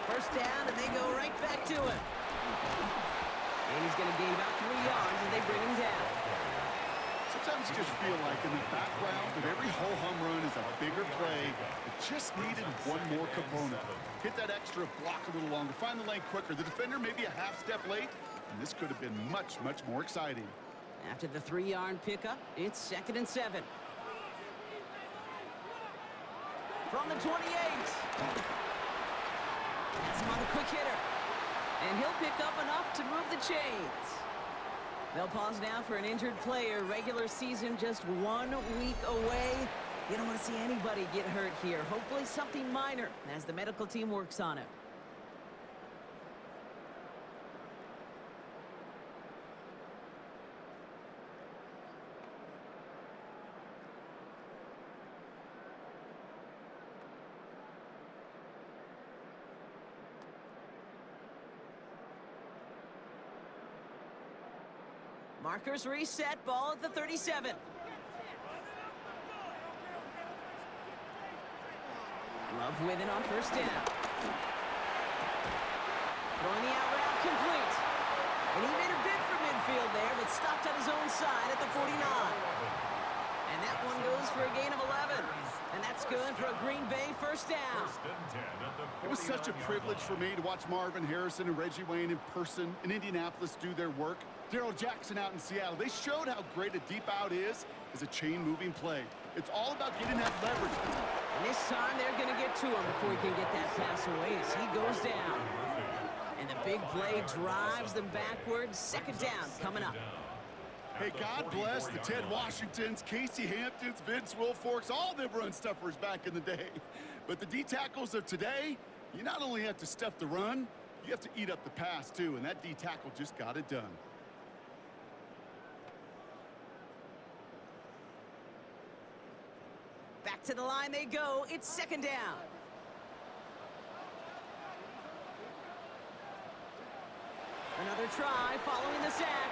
First down, and they go right back to it. And he's going to gain about 3 yards as they bring him down. Sometimes you just feel like in the background of every ho-hum run is a bigger play. It just needed one more component. Hit that extra block a little longer. Find the lane quicker. The defender may be a half step late, and this could have been much, much more exciting. After the 3-yard pickup, it's second and 7. From the 28. That's him on the quick hitter. And he'll pick up enough to move the chains. They'll pause now for an injured player. Regular season just 1 week away. You don't want to see anybody get hurt here. Hopefully something minor as the medical team works on it. Markers reset, ball at the 37. Love with it on first down. Throwing the out route complete. And he made a bid for midfield there, but stopped on his own side at the 49. And that one goes for a gain of 11. And that's good for a Green Bay first down. It was such a privilege for me to watch Marvin Harrison and Reggie Wayne in person in Indianapolis do their work. Darrell Jackson out in Seattle. They showed how great a deep out is as a chain-moving play. It's all about getting that leverage. And this time they're going to get to him before he can get that pass away as he goes down. And the big play drives them backwards. Second down coming up. Hey, God bless the Ted Washingtons, Casey Hamptons, Vince Wilforks, all them run stuffers back in the day. But the D-tackles of today, you not only have to stuff the run, you have to eat up the pass too, and that D-tackle just got it done. Back to the line they go. It's second down. Another try following the sack.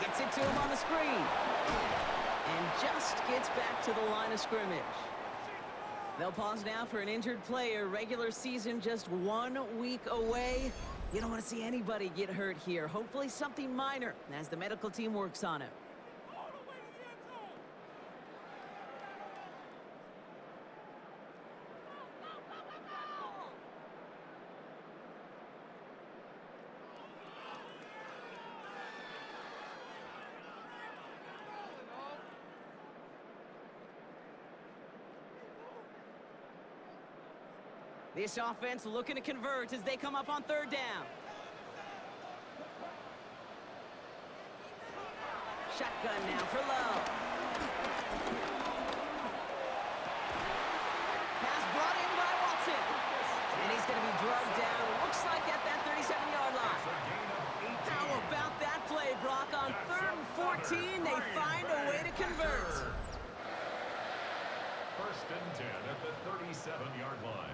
Gets it to him on the screen. And just gets back to the line of scrimmage. They'll pause now for an injured player. Regular season just 1 week away. You don't want to see anybody get hurt here. Hopefully something minor as the medical team works on it. This offense looking to convert as they come up on third down. Shotgun now for Love. Pass brought in by Watson. And he's going to be drugged down. Looks like at that 37-yard line. How about that play, Brock? On 3rd and 14, they find a way to convert. First and 10 at the 37-yard line.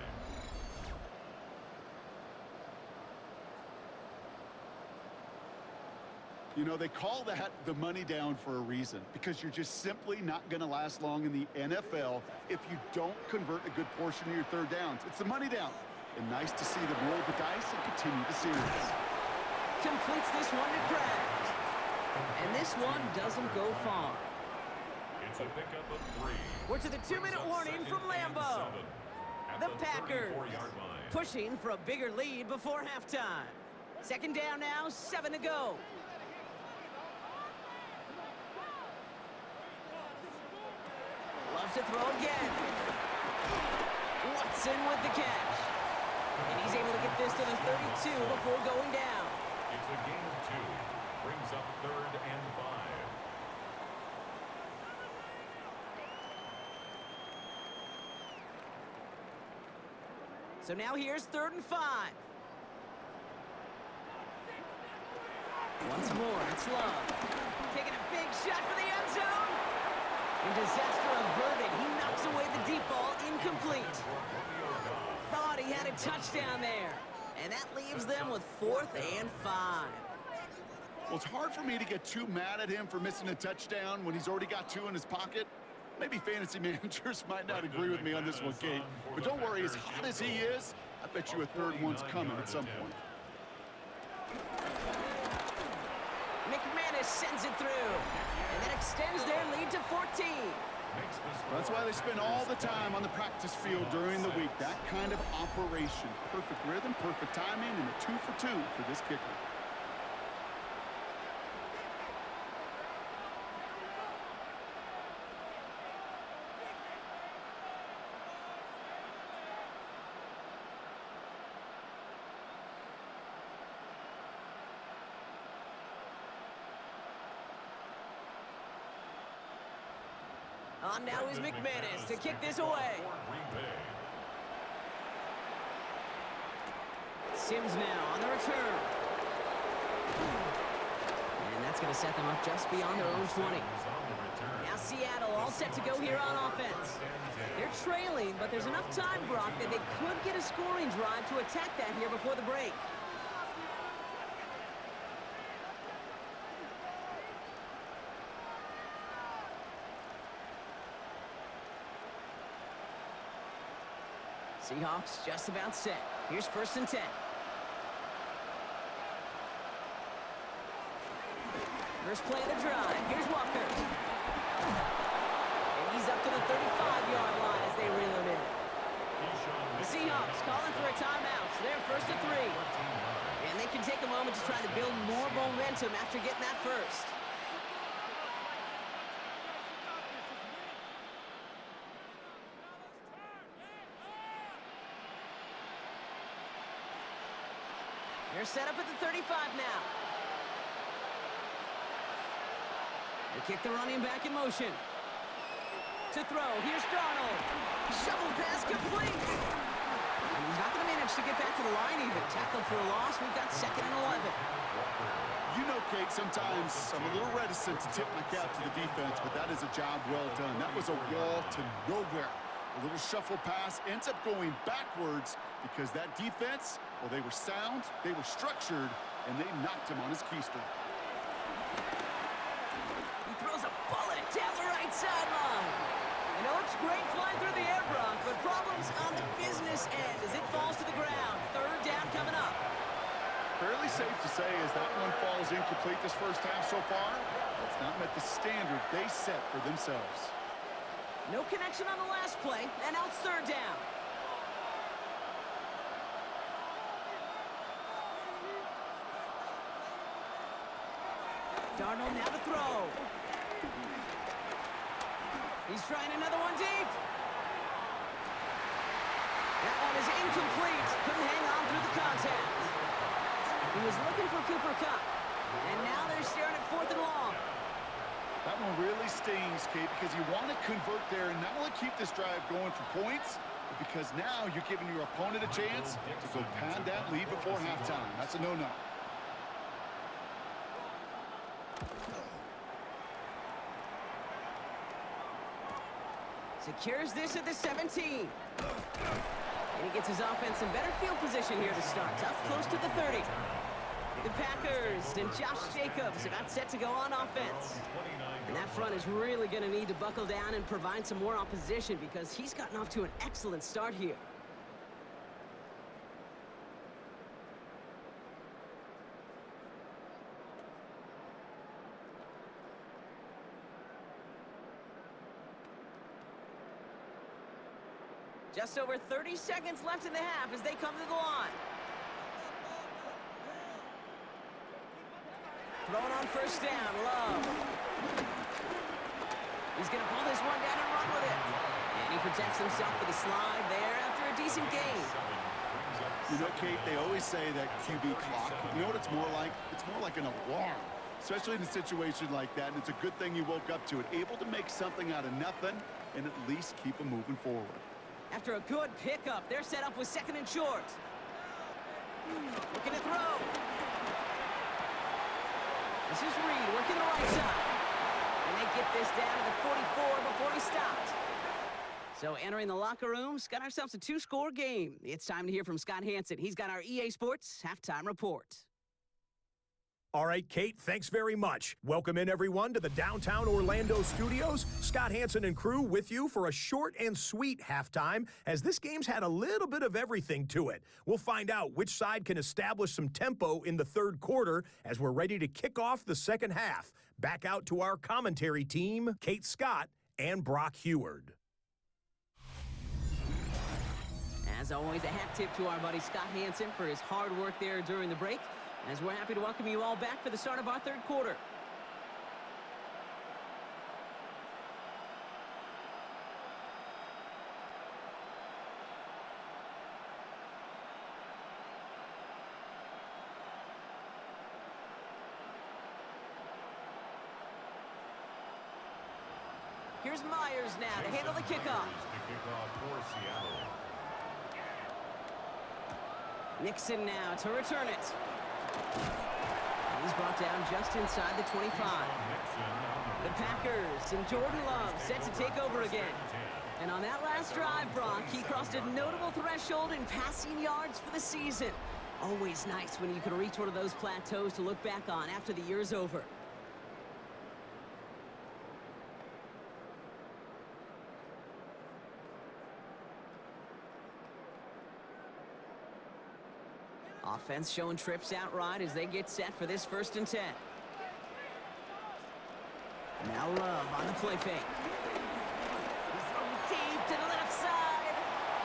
You know, they call that the money down for a reason, because you're just simply not going to last long in the NFL if you don't convert a good portion of your third downs. It's the money down. And nice to see them roll the dice and continue the series. Completes this one to Kraft. And this one doesn't go far. It's a pickup of 3. We're to the 2-minute warning from Lambeau. The Packers pushing for a bigger lead before halftime. Second down now, 7 to go. Loves to throw again. Watson with the catch. And he's able to get this to the 32 before going down. It's a gain of 2. Brings up 3rd and 5. So now here's 3rd and 5. Once more, it's Love. Taking a big shot for the end zone. And disaster averted. He knocks away the deep ball, incomplete. Thought he had a touchdown there. And that leaves them with 4th and 5. Well, it's hard for me to get too mad at him for missing a touchdown when he's already got 2 in his pocket. Maybe fantasy managers might not agree with me on this one, Kate. But don't worry, as hot as he is, I bet you a 3rd one's coming at some point. McManus sends it through. And that extends their lead to 14. That's why they spend all the time on the practice field during the week. That kind of operation. Perfect rhythm, perfect timing, and a 2 for 2 for this kicker. On now is McManus to kick this away. Sims now on the return. And that's going to set them up just beyond their own 20. Now Seattle all set to go here on offense. They're trailing, but there's enough time, Brock, that they could get a scoring drive to attack that here before the break. Seahawks just about set. Here's 1st and 10. First play of the drive. Here's Walker. And he's up to the 35-yard line as they reel him in. The Seahawks calling for a timeout. So they're 1st and 3. And they can take a moment to try to build more momentum after getting that first. They're set up at the 35 now. They kick the running back in motion. To throw, here's Darnold. Shovel pass complete. And he's not going to manage to get back to the line even. Tackled for a loss. We've got 2nd and 11. You know, Kate, sometimes I'm a little reticent to tip my cap to the defense, but that is a job well done. That was a wall to nowhere. A little shuffle pass ends up going backwards because that defense, well, they were sound, they were structured, and they knocked him on his keister. He throws a bullet down the right sideline. And it looks great flying through the air, Brock, but problems on the business end as it falls to the ground. 3rd down coming up. Fairly safe to say as that one falls incomplete this first half so far, it's not met the standard they set for themselves. No connection on the last play, and now it's 3rd down. Darnold now to throw. He's trying another one deep. That one is incomplete. Couldn't hang on through the contact. He was looking for Cooper Kupp. And now they're staring at 4th and long. That one really stings, Kate, because you want to convert there and not only keep this drive going for points, but because now you're giving your opponent a chance to go pad that lead before halftime. That's a no-no. Secures this at the 17. And he gets his offense in better field position here to start. Up close to the 30. The Packers and Josh Jacobs about set to go on offense. And that front is really going to need to buckle down and provide some more opposition because he's gotten off to an excellent start here. Just over 30 seconds left in the half as they come to the line. Throwing on 1st down, Love. He's going to pull this one down and run with it. And he protects himself with a slide there after a decent gain. You know, Kate, they always say that QB clock. You know what it's more like? It's more like an alarm, especially in a situation like that. And it's a good thing you woke up to it, able to make something out of nothing and at least keep them moving forward. After a good pickup, they're set up with 2nd and short. Looking to throw. This is Reed working the right side. And they get this down to the 44 before he stopped. So entering the locker room, got ourselves a 2-score game. It's time to hear from Scott Hansen. He's got our EA Sports halftime report. All right, Kate, thanks very much. Welcome in, everyone, to the downtown Orlando studios. Scott Hansen and crew with you for a short and sweet halftime, as this game's had a little bit of everything to it. We'll find out which side can establish some tempo in the 3rd quarter as we're ready to kick off the 2nd half. Back out to our commentary team, Kate Scott and Brock Heward. As always, a hat tip to our buddy Scott Hansen for his hard work there during the break, as we're happy to welcome you all back for the start of our 3rd quarter. Here's Myers now to handle the kickoff. Nixon now to return it. And he's brought down just inside the 25. The Packers and Jordan Love set to take over again. And on that last drive, Brock, he crossed a notable threshold in passing yards for the season. Always nice when you can reach one of those plateaus to look back on after the year's over. Offense showing trips out right as they get set for this 1st and 10. Now Love on the play fake. He's throwing deep to the left side.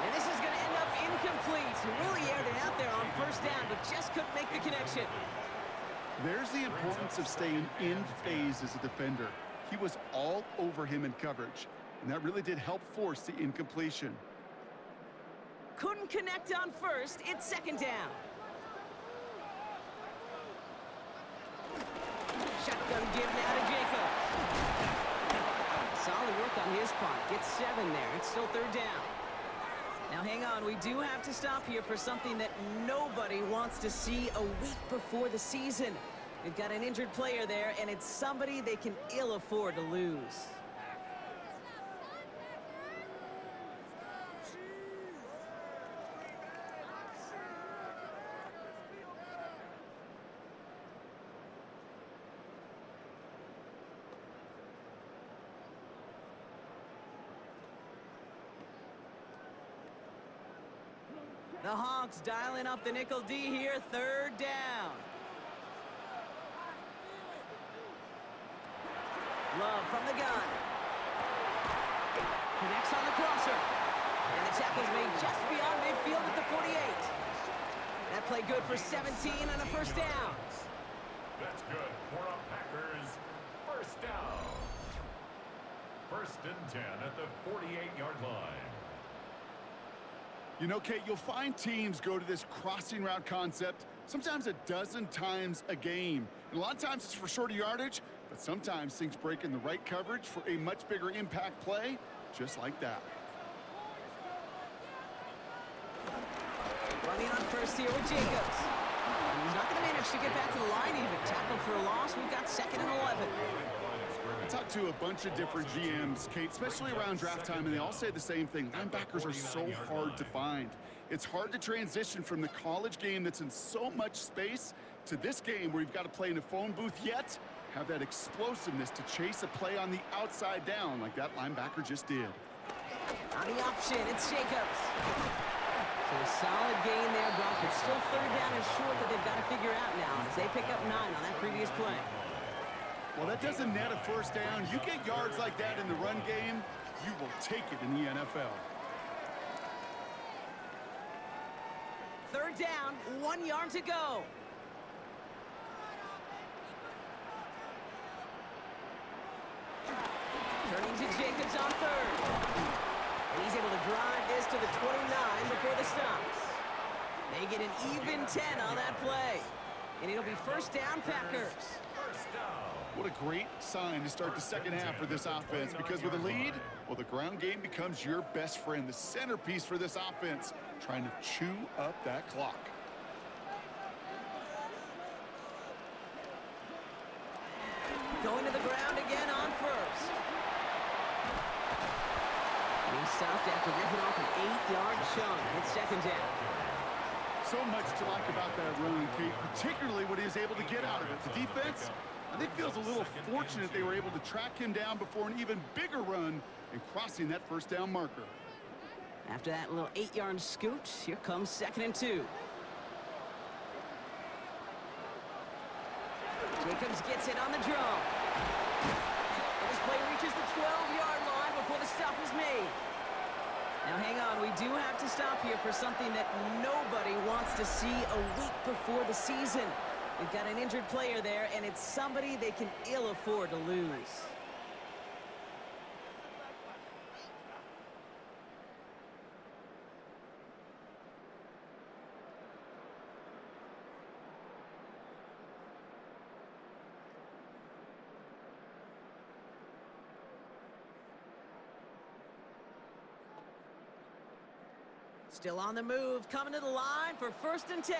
And this is going to end up incomplete. He really aired it out there on 1st down, but just couldn't make the connection. There's the importance of staying in phase as a defender. He was all over him in coverage, and that really did help force the incompletion. Couldn't connect on 1st. It's 2nd down. Shotgun give now to Jacobs. Solid work on his part. Gets 7 there. It's still 3rd down. Now hang on. We do have to stop here for something that nobody wants to see a week before the season. They've got an injured player there, and it's somebody they can ill afford to lose. The Hawks dialing up the nickel D here, 3rd down. Love from the gun. Connects on the crosser. And the tackle's made just beyond midfield at the 48. That play good for 17 and a 1st down. That's good for a Packers 1st down. 1st and 10 at the 48-yard line. You know, Kate, you'll find teams go to this crossing route concept sometimes a dozen times a game. And a lot of times it's for shorter yardage, but sometimes things break in the right coverage for a much bigger impact play, just like that. Running on 1st here with Jacobs. And he's not going to manage to get back to the line even. Tackled for a loss. We've got 2nd and 11. I talked to a bunch of different GMs, Kate, especially around draft time, and they all say the same thing. Linebackers are so hard to find. It's hard to transition from the college game that's in so much space to this game where you've got to play in a phone booth, yet have that explosiveness to chase a play on the outside down like that linebacker just did. On the option, it's Jacobs. So a solid gain there, Brock, but still 3rd down and short that they've got to figure out now as they pick up 9 on that previous play. Well, that doesn't net a 1st down. You get yards like that in the run game, you will take it in the NFL. 3rd down, 1 yard to go. Turning to Jacobs on 3rd. And he's able to drive this to the 29 before the stops. They get an even 10 on that play. And it'll be 1st down, Packers. What a great sign to start the 2nd half for this offense, because with a lead, well, the ground game becomes your best friend, the centerpiece for this offense, trying to chew up that clock. Going to the ground again on 1st. And he stopped after ripping off an 8-yard chunk. It's 2nd down. So much to like about that run, Kate, particularly what he was able to get out of it. The defense, I think, feels a little fortunate they were able to track him down before an even bigger run and crossing that 1st down marker. After that little 8-yard scoot, here comes 2nd and 2. Jacobs gets it on the draw. And this play reaches the 12-yard line before the stop is made. Now hang on, we do have to stop here for something that nobody wants to see a week before the season. We've got an injured player there, and it's somebody they can ill afford to lose. Still on the move, coming to the line for 1st and 10.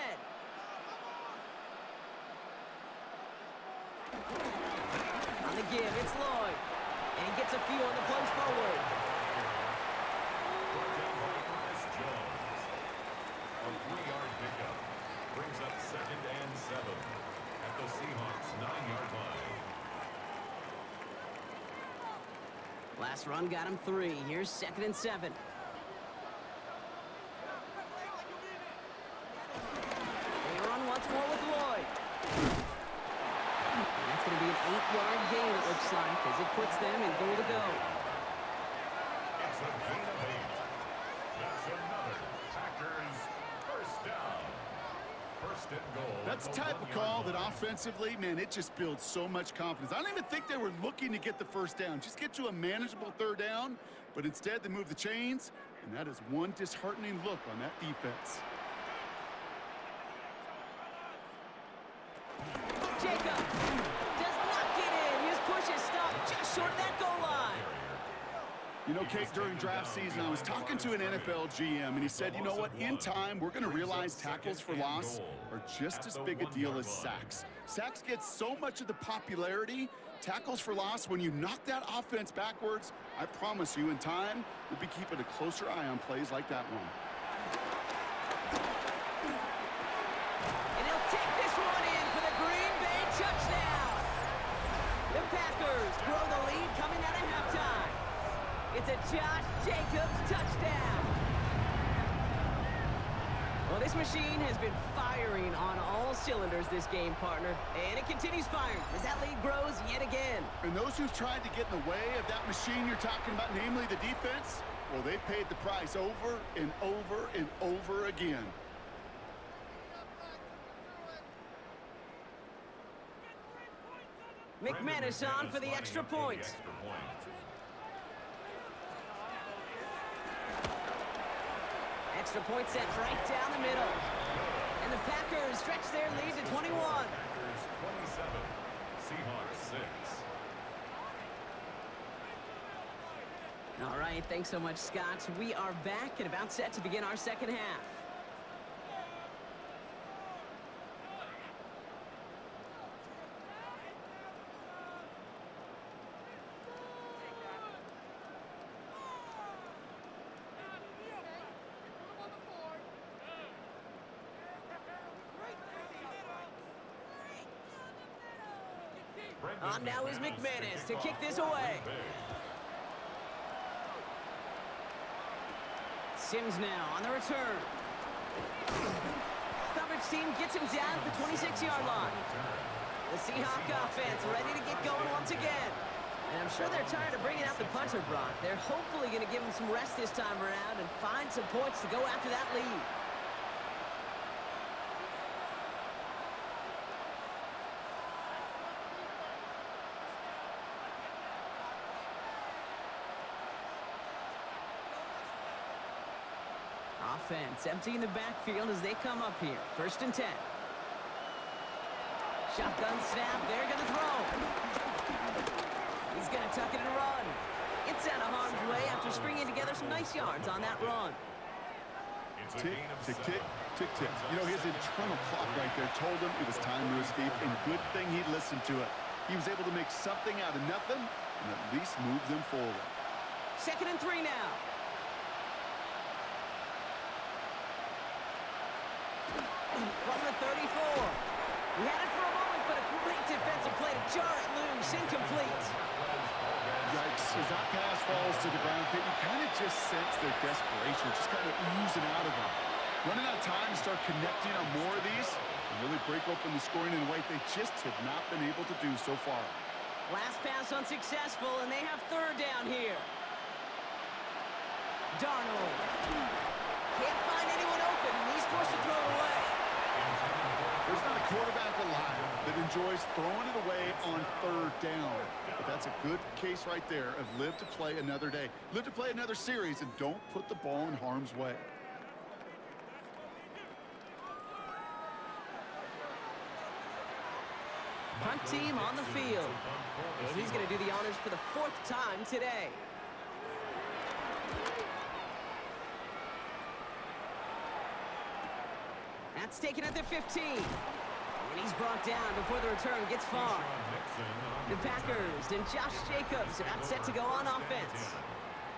On the give, it's Lloyd. And he gets a few on the punch forward. A 3-yard pickup brings up 2nd and 7 at the Seahawks 9-yard line. Last run got him 3. Here's 2nd and 7. That's the type of call that offensively, man, it just builds so much confidence. I don't even think they were looking to get the first down. Just get to a manageable third down, but instead they move the chains, and that is one disheartening look on that defense. Jacobs does not get in. His push is stopped just short of that goal line. You know, Kate, during draft season, I was talking to an NFL GM, and he said, you know what, in time, we're going to realize tackles for loss are just as big a deal as sacks. Sacks get so much of the popularity. Tackles for loss, when you knock that offense backwards, I promise you, in time, we'll be keeping a closer eye on plays like that one. And he'll take this one in for the Green Bay touchdown. The Packers grow the lead coming out of halftime. It's a Josh Jacobs touchdown. Well, this machine has been firing on all cylinders this game, partner. And it continues firing as that lead grows yet again. And those who've tried to get in the way of that machine you're talking about, namely the defense, well, they've paid the price over and over and over again. McManus on for the extra point. Extra point set right down the middle. And the Packers stretch their lead to 21. Packers 27, Seahawks 6. All right, thanks so much, Scott. We are back and about set to begin our second half. On now is McManus to kick this away. Sims now on the return. Coverage team gets him down at the 26-yard line. The Seahawks offense ready to get going once again. And I'm sure they're tired of bringing out the punter, Brock. They're hopefully going to give him some rest this time around and find some points to go after that lead. Offense emptying the backfield as they come up here. 1st and 10. Shotgun snap. They're going to throw. He's going to tuck it and run. It's out of harm's way after stringing together some nice yards on that run. Tick, tick, tick, tick, tick. You know, his internal clock right there told him it was time to escape, and good thing he listened to it. He was able to make something out of nothing and at least move them forward. 2nd and 3 now. From the 34. He had it for a moment, but a great defensive play to jar it loose. Incomplete. Yikes. As that pass falls to the ground, you kind of just sense their desperation, just kind of oozing out of them. Running out of time to start connecting on more of these and really break open the scoring in a way they just have not been able to do so far. Last pass unsuccessful, and they have 3rd down here. Darnold. Can't find anyone open, and he's forced to throw it away. There's not a quarterback alive that enjoys throwing it away on 3rd down. But that's a good case right there of live to play another day. Live to play another series and don't put the ball in harm's way. Punt team on the field. And he's going to do the honors for the 4th time today. That's taken at the 15. And he's brought down before the return gets far. The Packers and Josh Jacobs about set to go on offense.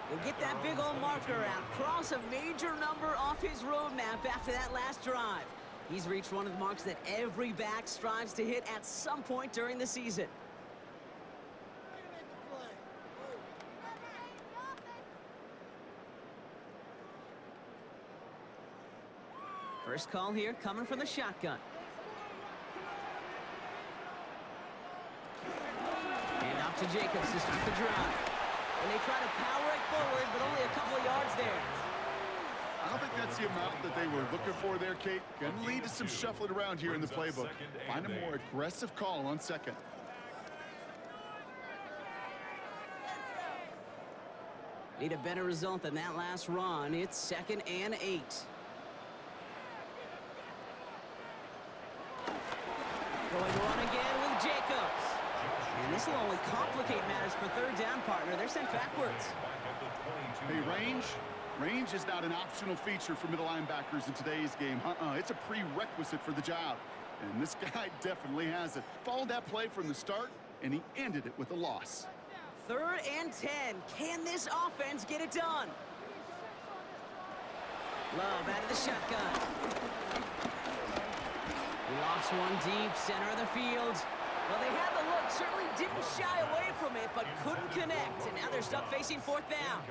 He'll get that big old marker out, cross a major number off his roadmap after that last drive. He's reached one of the marks that every back strives to hit at some point during the season. First call here coming from the shotgun. And off to Jacobs to start the drive. And they try to power it forward, but only a couple of yards there. I don't think that's the amount that they were looking for there, Kate. Going to lead to some shuffling around here in the playbook. Find a more aggressive call on second. Need a better result than that last run. It's 2nd and 8. Going on again with Jacobs. And this will only complicate matters for third down, partner. They're sent backwards. Hey, range is not an optional feature for middle linebackers in today's game. It's a prerequisite for the job. And this guy definitely has it. Followed that play from the start, and he ended it with a loss. 3rd and 10. Can this offense get it done? Love out of the shotgun. Lofts one deep, center of the field. Well, they had the look, certainly didn't shy away from it, but couldn't connect. And now they're stuck facing 4th down.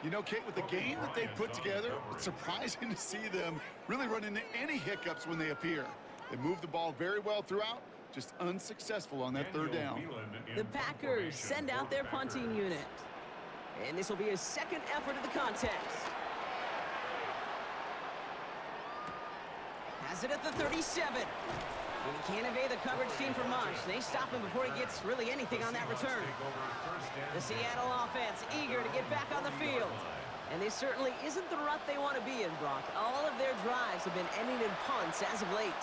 You know, Kate, with the game that they've put together, it's surprising to see them really run into any hiccups when they appear. They move the ball very well throughout, just unsuccessful on that 3rd down. The Packers send out their punting unit. And this will be his 2nd effort of the contest. Has it at the 37. And he can't evade the coverage team for much. They stop him before he gets really anything on that return. The Seattle offense eager to get back on the field. And this certainly isn't the rut they want to be in, Brock. All of their drives have been ending in punts as of late.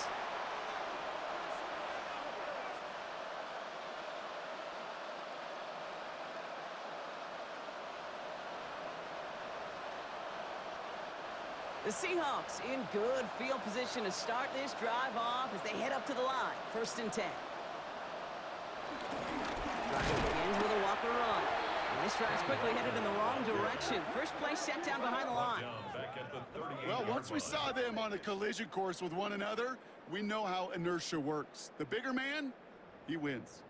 The Seahawks in good field position to start this drive off as they head up to the line. 1st and 10. Drive begins with a walker run. And this drive's quickly headed in the wrong direction. First play set down behind the line. Well, once we saw them on a collision course with one another, we know how inertia works. The bigger man, he wins.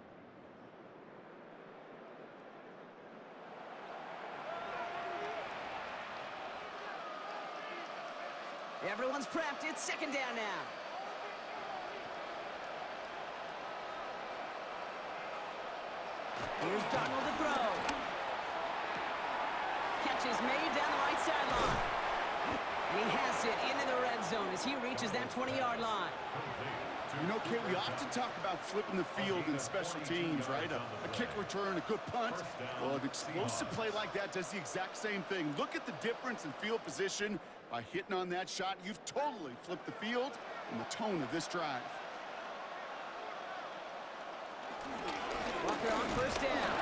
Everyone's prepped. It's 2nd down now. Here's Donald to throw. Catch is made down the right sideline. And he has it into the red zone as he reaches that 20-yard line. You know, Kate, we often talk about flipping the field in special teams, right? A kick return, a good punt. Well, an explosive play like that does the exact same thing. Look at the difference in field position. By hitting on that shot, you've totally flipped the field and the tone of this drive. Walker on 1st down.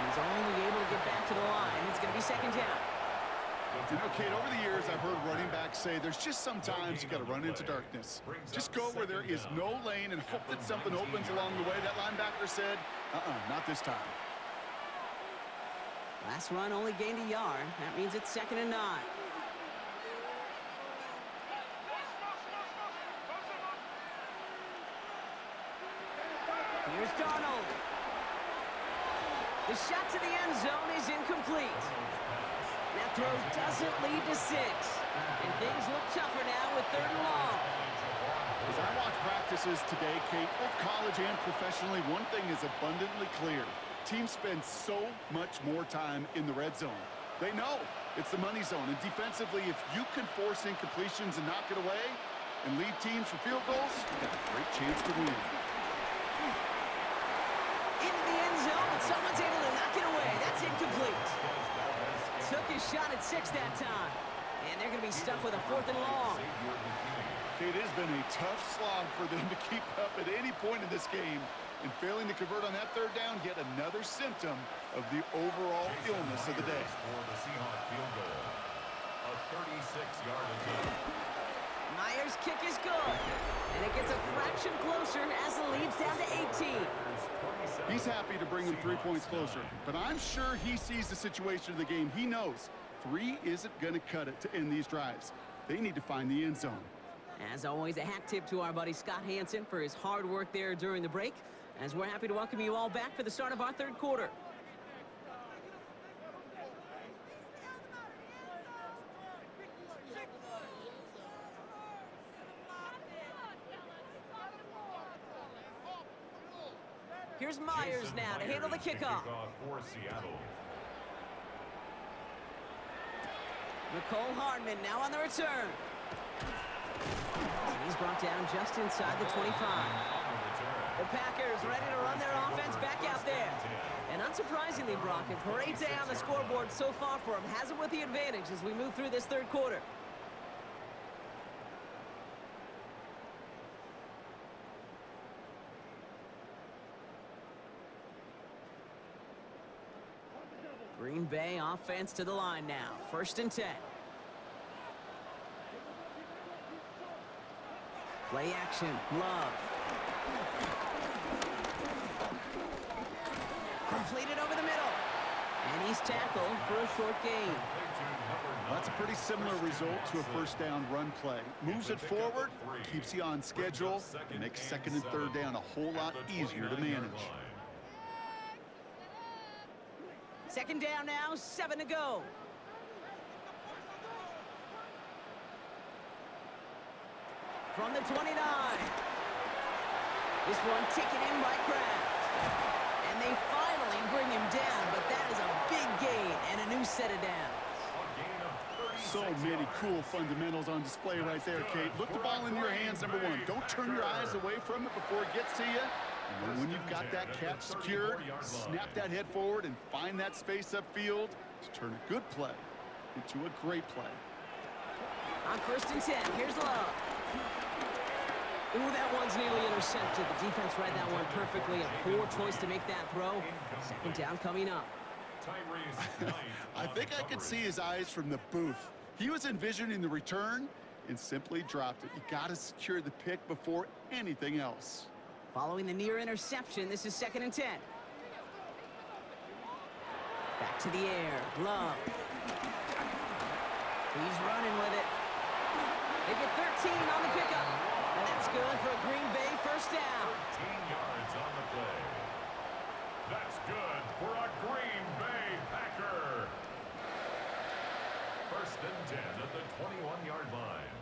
He's only able to get back to the line. It's going to be 2nd down. You know, Kate, over the years, I've heard running backs say there's just sometimes you got to run into darkness. Just go where there is no lane and hope that something opens along the way. That linebacker said, not this time. Last run only gained a yard. That means it's 2nd and 9. Here's Donald. The shot to the end zone is incomplete. That throw doesn't lead to 6. And things look tougher now with 3rd and long. As I watch practices today, Kate, both college and professionally, one thing is abundantly clear. Teams spend so much more time in the red zone. They know it's the money zone. And defensively, if you can force incompletions and knock it away and lead teams for field goals, you've got a great chance to win. Into the end zone, but someone's able to knock it away. That's incomplete. Took his shot at 6 that time. And they're going to be stuck with a 4th and long. It has been a tough slog for them to keep up at any point in this game. And failing to convert on that 3rd down, yet another symptom of the overall illness of the day. For the Seahawks field goal, a 36-yard attempt. Myers' kick is good. And it gets a fraction closer as the lead's down to 18. He's happy to bring him 3 points closer, but I'm sure he sees the situation of the game. He knows 3 isn't going to cut it to end these drives. They need to find the end zone. As always, a hat tip to our buddy Scott Hansen for his hard work there during the break, as we're happy to welcome you all back for the start of our 3rd quarter. Here's Myers now to handle the kickoff. For Seattle. Nicole Hardman now on the return. And he's brought down just inside the 25. The Packers ready to run their offense back out there. And unsurprisingly, Brock, a great day on the scoreboard so far for him. Has him with the advantage as we move through this third quarter. Green Bay offense to the line now. 1st and 10. Play action. Love. Completed over the middle. And he's tackled for a short gain. Well, that's a pretty similar result to a first down run play. Moves it forward, keeps you on schedule, and makes 2nd and 3rd down a whole lot easier to manage. 2nd down now, 7 to go. From the 29. This one taken in by Kraft. And they finally bring him down, but that is a big gain and a new set of downs. So many cool fundamentals on display right there, Kate. Look the ball in your hands, number one. Don't turn your eyes away from it before it gets to you. And then when you've got that catch secured, snap that head forward and find that space upfield to turn a good play into a great play. On 1st and 10, here's Love. Ooh, that one's nearly intercepted. The defense read that one perfectly. A poor choice to make that throw. 2nd down coming up. I think I could see his eyes from the booth. He was envisioning the return and simply dropped it. You got to secure the pick before anything else. Following the near interception, this is 2nd and 10. Back to the air. Love. He's running with it. They get 13 on the pickup. And that's good for a Green Bay 1st down. 13 yards on the play. That's good for a Green Bay Packer. 1st and 10 at the 21-yard line.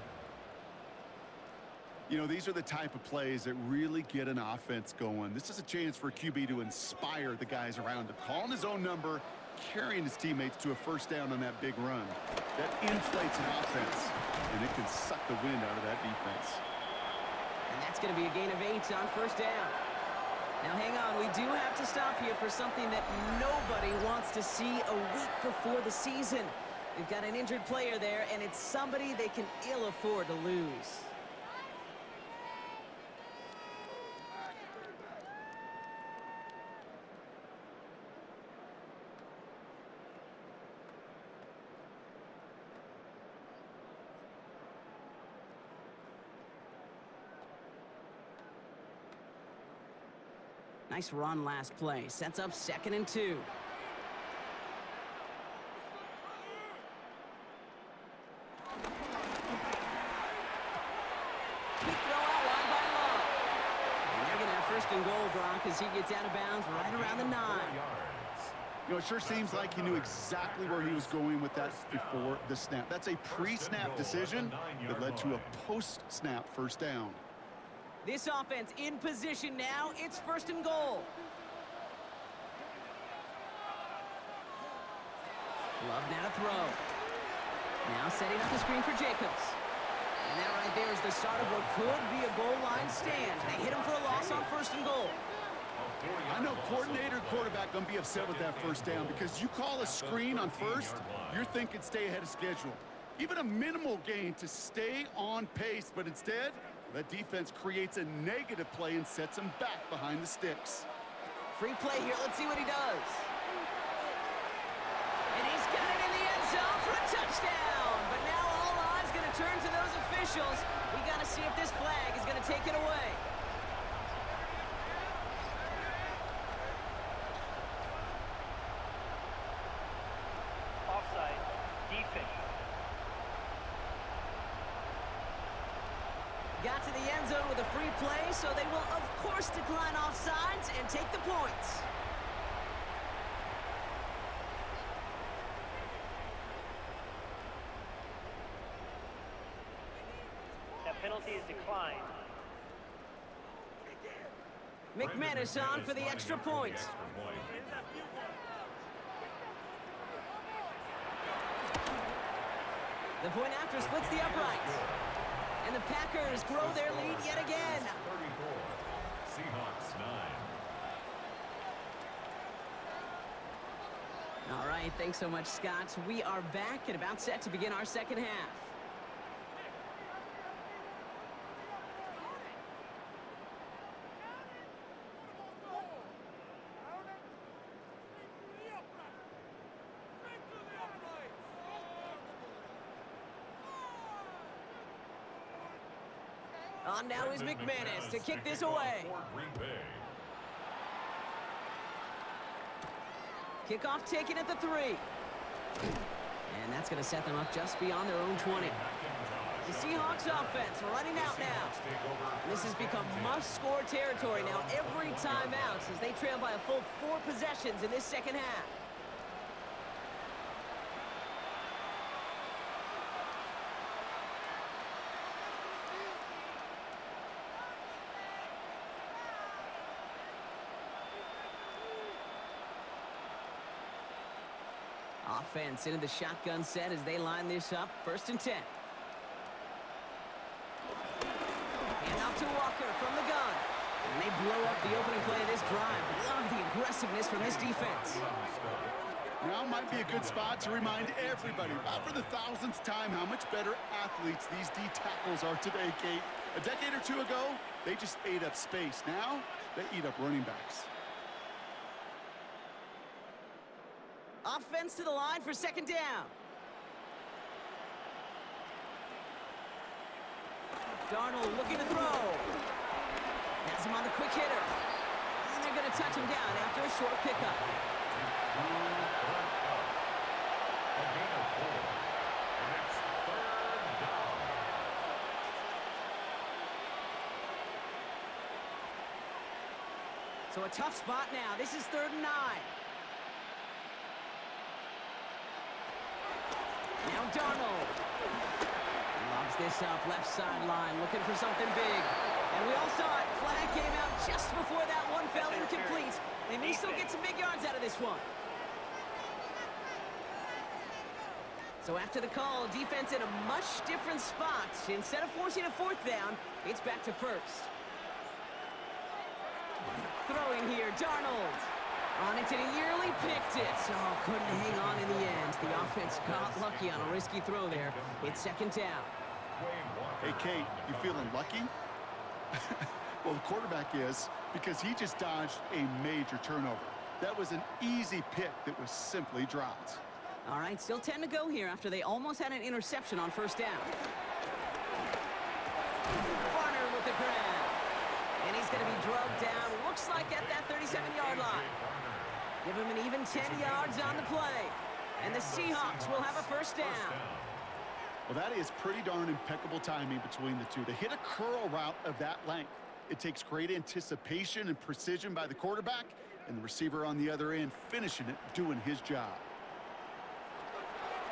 You know, these are the type of plays that really get an offense going. This is a chance for a QB to inspire the guys around him. Calling his own number, carrying his teammates to a 1st down on that big run. That inflates an offense, and it can suck the wind out of that defense. And that's going to be a gain of 8 on 1st down. Now, hang on. We do have to stop here for something that nobody wants to see a week before the season. We've got an injured player there, and it's somebody they can ill afford to lose. Nice run last play. Sets up 2nd and 2. Quick throw out wide by Love. And they're going to have 1st and goal, Brock, as he gets out of bounds right around the 9. You know, it sure seems like he knew exactly where he was going with that before the snap. That's a pre-snap decision that led to a post-snap 1st down. This offense in position now. It's 1st and goal. Love now to throw. Now setting up the screen for Jacobs. And that right there is the start of what could be a goal line stand. They hit him for a loss on 1st and goal. I know coordinator quarterback going to be upset with that 1st down because you call a screen on 1st, you're thinking stay ahead of schedule. Even a minimal gain to stay on pace, but instead, that defense creates a negative play and sets him back behind the sticks. Free play here. Let's see what he does. And he's got it in the end zone for a touchdown. But now all eyes going to turn to those officials. We got to see if this flag is going to take it away. Offside. Defense. Got to the end zone with a free play, so they will, of course, decline offsides and take the points. That penalty is declined. McManus on for the extra point. The point after splits the uprights. And the Packers grow their lead yet again. 34. Seahawks 9. All right, thanks so much, Scott. We are back and about set to begin our second half. On now is McManus to kick this away. Kickoff taken at the 3. And that's going to set them up just beyond their own 20. The Seahawks offense running out now. This has become must-score territory now every time out as they trail by a full 4 possessions in this second half. Offense into the shotgun set as they line this up. 1st and 10. And off to Walker from the gun. And they blow up the opening play of this drive. Love the aggressiveness from this defense. Now might be a good spot to remind everybody, about for the 1000th time, how much better athletes these D tackles are today, Kate. A decade or 2 ago, they just ate up space. Now, they eat up running backs. Offense to the line for 2nd down. Darnold looking to throw. Has him on the quick hitter. And they're going to touch him down after a short pickup. A gain of 4. And it's 3rd down. So a tough spot now. This is 3rd and 9. Now Darnold lobs this up left sideline, looking for something big. And we all saw it. Flag came out just before that one fell incomplete. They may still get some big yards out of this one. So after the call, defense in a much different spot. Instead of forcing a 4th down, it's back to 1st. Throwing here, Darnold. On it, and he nearly picked it. Oh, couldn't hang on in the end. The offense got lucky on a risky throw there. It's 2nd down. Hey, Kate, you feeling lucky? Well, the quarterback is, because he just dodged a major turnover. That was an easy pick that was simply dropped. All right, still 10 to go here after they almost had an interception on 1st down. Varner with the grab. And he's going to be drugged down, looks like at that 37-yard line. Give him an even 10 yards on the play. And the Seahawks will have a 1st down. Well, that is pretty darn impeccable timing between the two. To hit a curl route of that length, it takes great anticipation and precision by the quarterback, and the receiver on the other end finishing it, doing his job.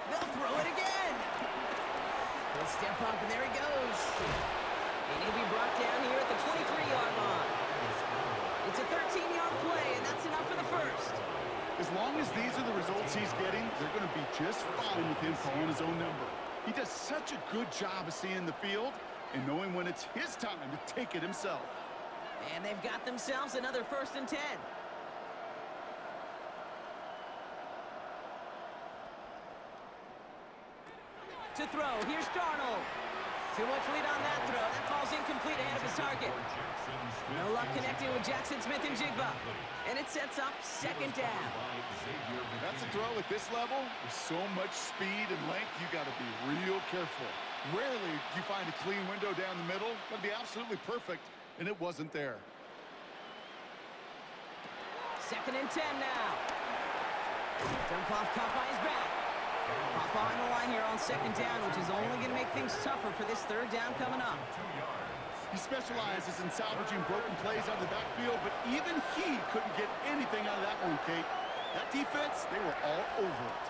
They'll throw it again. He'll step up, and there he goes. And he'll be brought down here at the 23-yard line. It's a 13-yard play, and that's enough for the 1st. As long as these are the results he's getting, they're going to be just fine with him calling his own number. He does such a good job of seeing the field and knowing when it's his time to take it himself. And they've got themselves another 1st and 10. To throw, here's Darnold. Too much lead on that throw. That falls incomplete ahead of his target. No luck connecting with Jackson Smith and Jigba. And it sets up 2nd down. That's a throw at this level. With so much speed and length, you got to be real careful. Rarely do you find a clean window down the middle. That'd be absolutely perfect, and it wasn't there. 2nd and 10 now. Dump off caught by his back. Pop on the line here on 2nd down, which is only going to make things tougher for this 3rd down coming up. He specializes in salvaging broken plays out of the backfield, but even he couldn't get anything out of that one, Kate. That defense, they were all over it.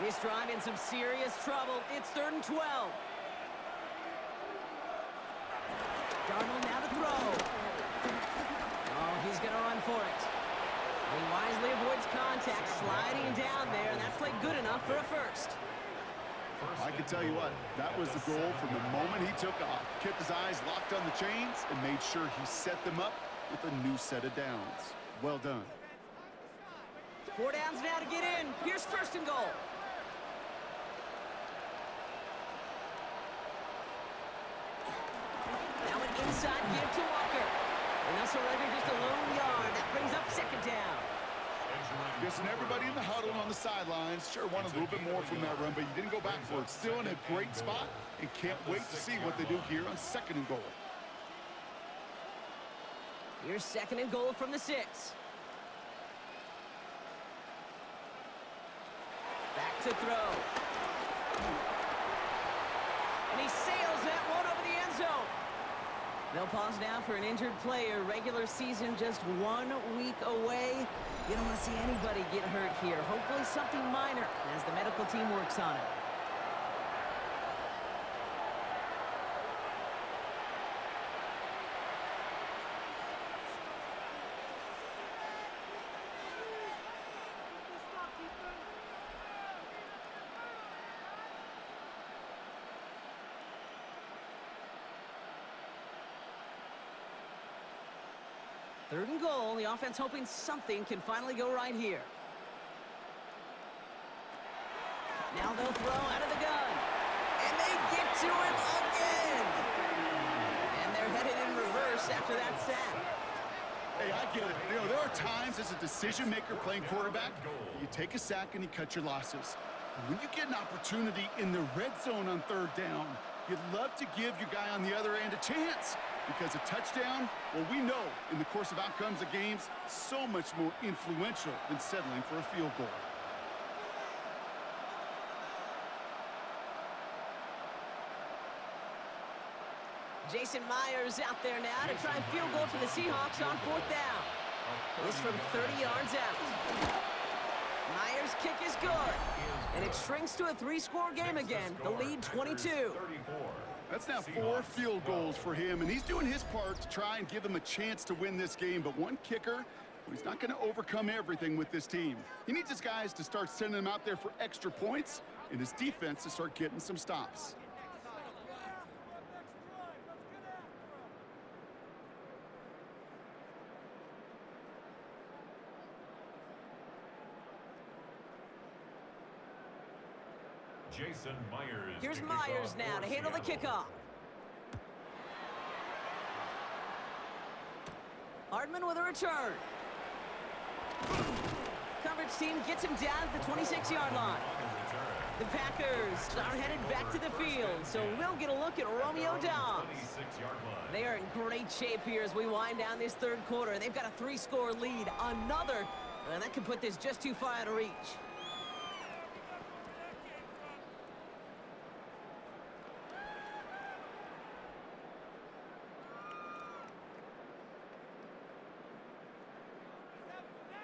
This drive in some serious trouble. It's 3rd and 12. Darnold now to throw. Oh, he's going to run for it. He wisely avoids contact, sliding down there, and that played good enough for a first. I can tell you what, that was the goal from the moment he took off. Kept his eyes locked on the chains and made sure he set them up with a new set of downs. Well done. 4 downs now to get in. Here's first and goal. Now an inside give to Walker. And they'll surrender just a lone yard. That brings up second down. Guessing everybody in the huddle on the sidelines sure wanted a little bit more from that run, but you didn't go backwards. Still in a great spot, and can't wait to see what they do here on second and goal. Here's second and goal from the 6. Back to throw. And he sails that one over the end zone. They'll pause now for an injured player. Regular season just 1 week away. You don't want to see anybody get hurt here. Hopefully something minor as the medical team works on it. Third and goal. The offense hoping something can finally go right here. Now they'll throw out of the gun. And they get to him again. And they're headed in reverse after that sack. Hey, I get it. You know, there are times as a decision-maker playing quarterback, you take a sack and you cut your losses. But when you get an opportunity in the red zone on third down, you'd love to give your guy on the other end a chance. Because a touchdown, well, we know in the course of outcomes of games, so much more influential than settling for a field goal. Jason Myers out there now to try and field goal for the Seahawks on 4th down. This from 30 yards out. Myers' kick is good. And it shrinks to a 3-score game again. The lead 22. That's now 4 field goals for him, and he's doing his part to try and give them a chance to win this game. But one kicker, well, he's not going to overcome everything with this team. He needs his guys to start sending them out there for extra points, and his defense to start getting some stops. Jason Myers. Here's Myers now to handle the kickoff. Hardman with a return. Coverage team gets him down at the 26-yard line. The Packers are headed back to the field, so we'll get a look at Romeo Dobbs. They are in great shape here as we wind down this third quarter. They've got a 3-score lead. Another, and that could put this just too far out of reach.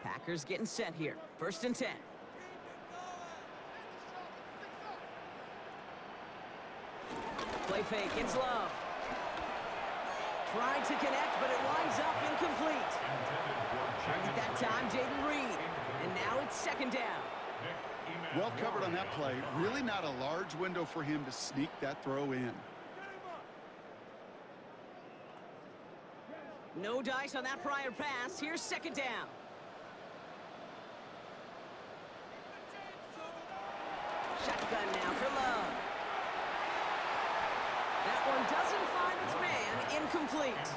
Packers getting set here. 1st and 10. Play fake. It's Love. Tried to connect, but it winds up incomplete. Target that time, Jaden Reed. And now it's 2nd down. Well covered on that play. Really not a large window for him to sneak that throw in. No dice on that prior pass. Here's 2nd down. Shotgun now for Love. That one doesn't find its man. Incomplete.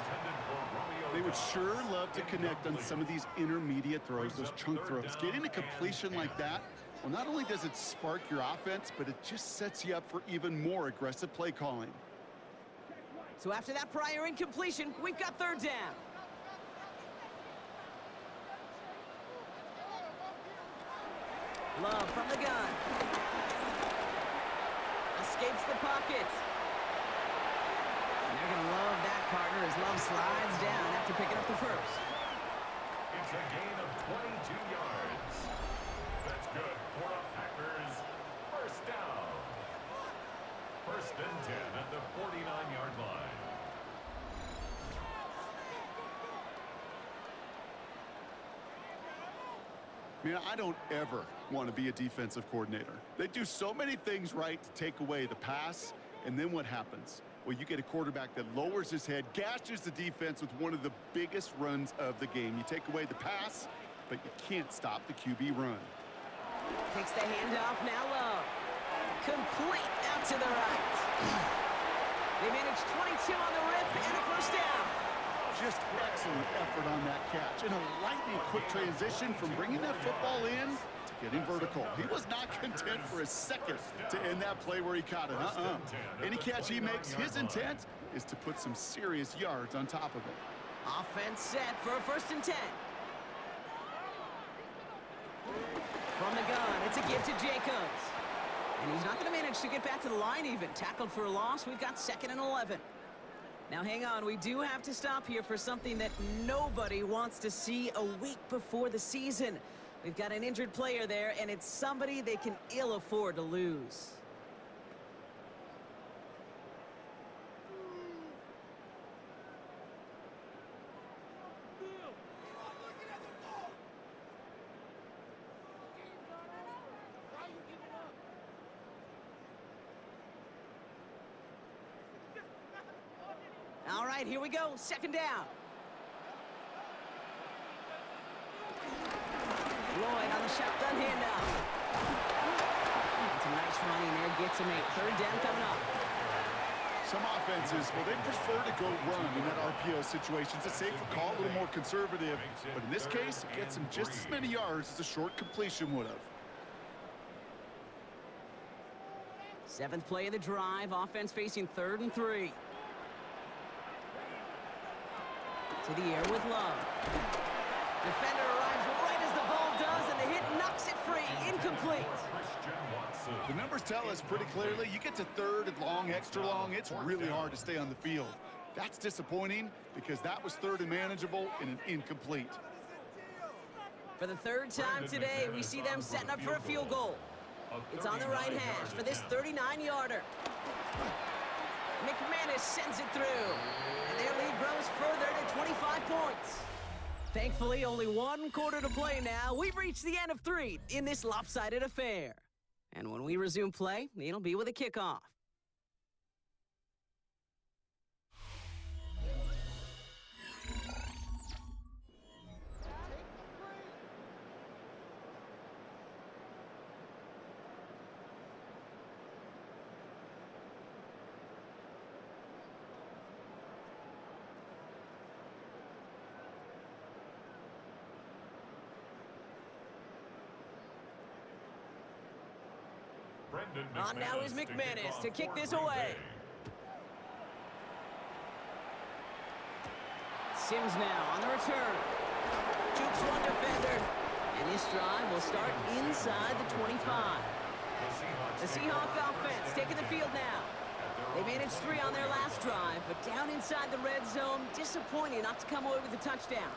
They would sure love to connect on some of these intermediate throws, those chunk throws. Getting a completion like that, well, not only does it spark your offense, but it just sets you up for even more aggressive play calling. So after that prior incompletion, we've got 3rd down. Love from the gun. Escapes the pocket. And they're going to love that partner as Love slides down after picking up the first. It's a gain of 22 yards. That's good for the Packers. 1st down. 1st and 10 at the 49-yard line. Man, I don't ever want to be a defensive coordinator. They do so many things right to take away the pass, and then what happens? Well, you get a quarterback that lowers his head, gashes the defense with one of the biggest runs of the game. You take away the pass, but you can't stop the QB run. Takes the handoff, now Love. Complete out to the right. They managed 22 on the rip and a first down. Just excellent effort on that catch. And a lightning quick transition from bringing that football in to getting vertical. He was not content for a second to end that play where he caught it. Any catch he makes, his intent is to put some serious yards on top of it. Offense set for a 1st and 10. From the gun, it's a give to Jacobs. And he's not going to manage to get back to the line even. Tackled for a loss. We've got 2nd and 11. Now, hang on. We do have to stop here for something that nobody wants to see a week before the season. We've got an injured player there, and it's somebody they can ill afford to lose. All right, here we go. 2nd down. Lloyd on the shotgun handoff. It's a nice running there. Gets him 8. 3rd down coming up. Some offenses, well, they prefer to go run in that RPO situation. It's a safer call, a little more conservative. But in this case, it gets him just as many yards as a short completion would have. 7th play of the drive. Offense facing 3rd and 3. To the air with Love. Defender arrives right as the ball does, and the hit knocks it free. Incomplete. The numbers tell us pretty clearly, you get to 3rd and long, extra long, it's really hard to stay on the field. That's disappointing because that was 3rd and manageable and an incomplete. For the 3rd time today, we see them setting up for a field goal. It's on the right hash for this 39-yarder. McManus sends it through, and their lead grows further to 25 points. Thankfully, only 1 quarter to play now. We've reached the end of 3 in this lopsided affair. And when we resume play, it'll be with a kickoff. On now is McManus to kick this away. Sims now on the return. Jukes one defender. And this drive will start inside the 25. The Seahawks offense taking the field now. They managed 3 on their last drive, but down inside the red zone, disappointing not to come away with a touchdown.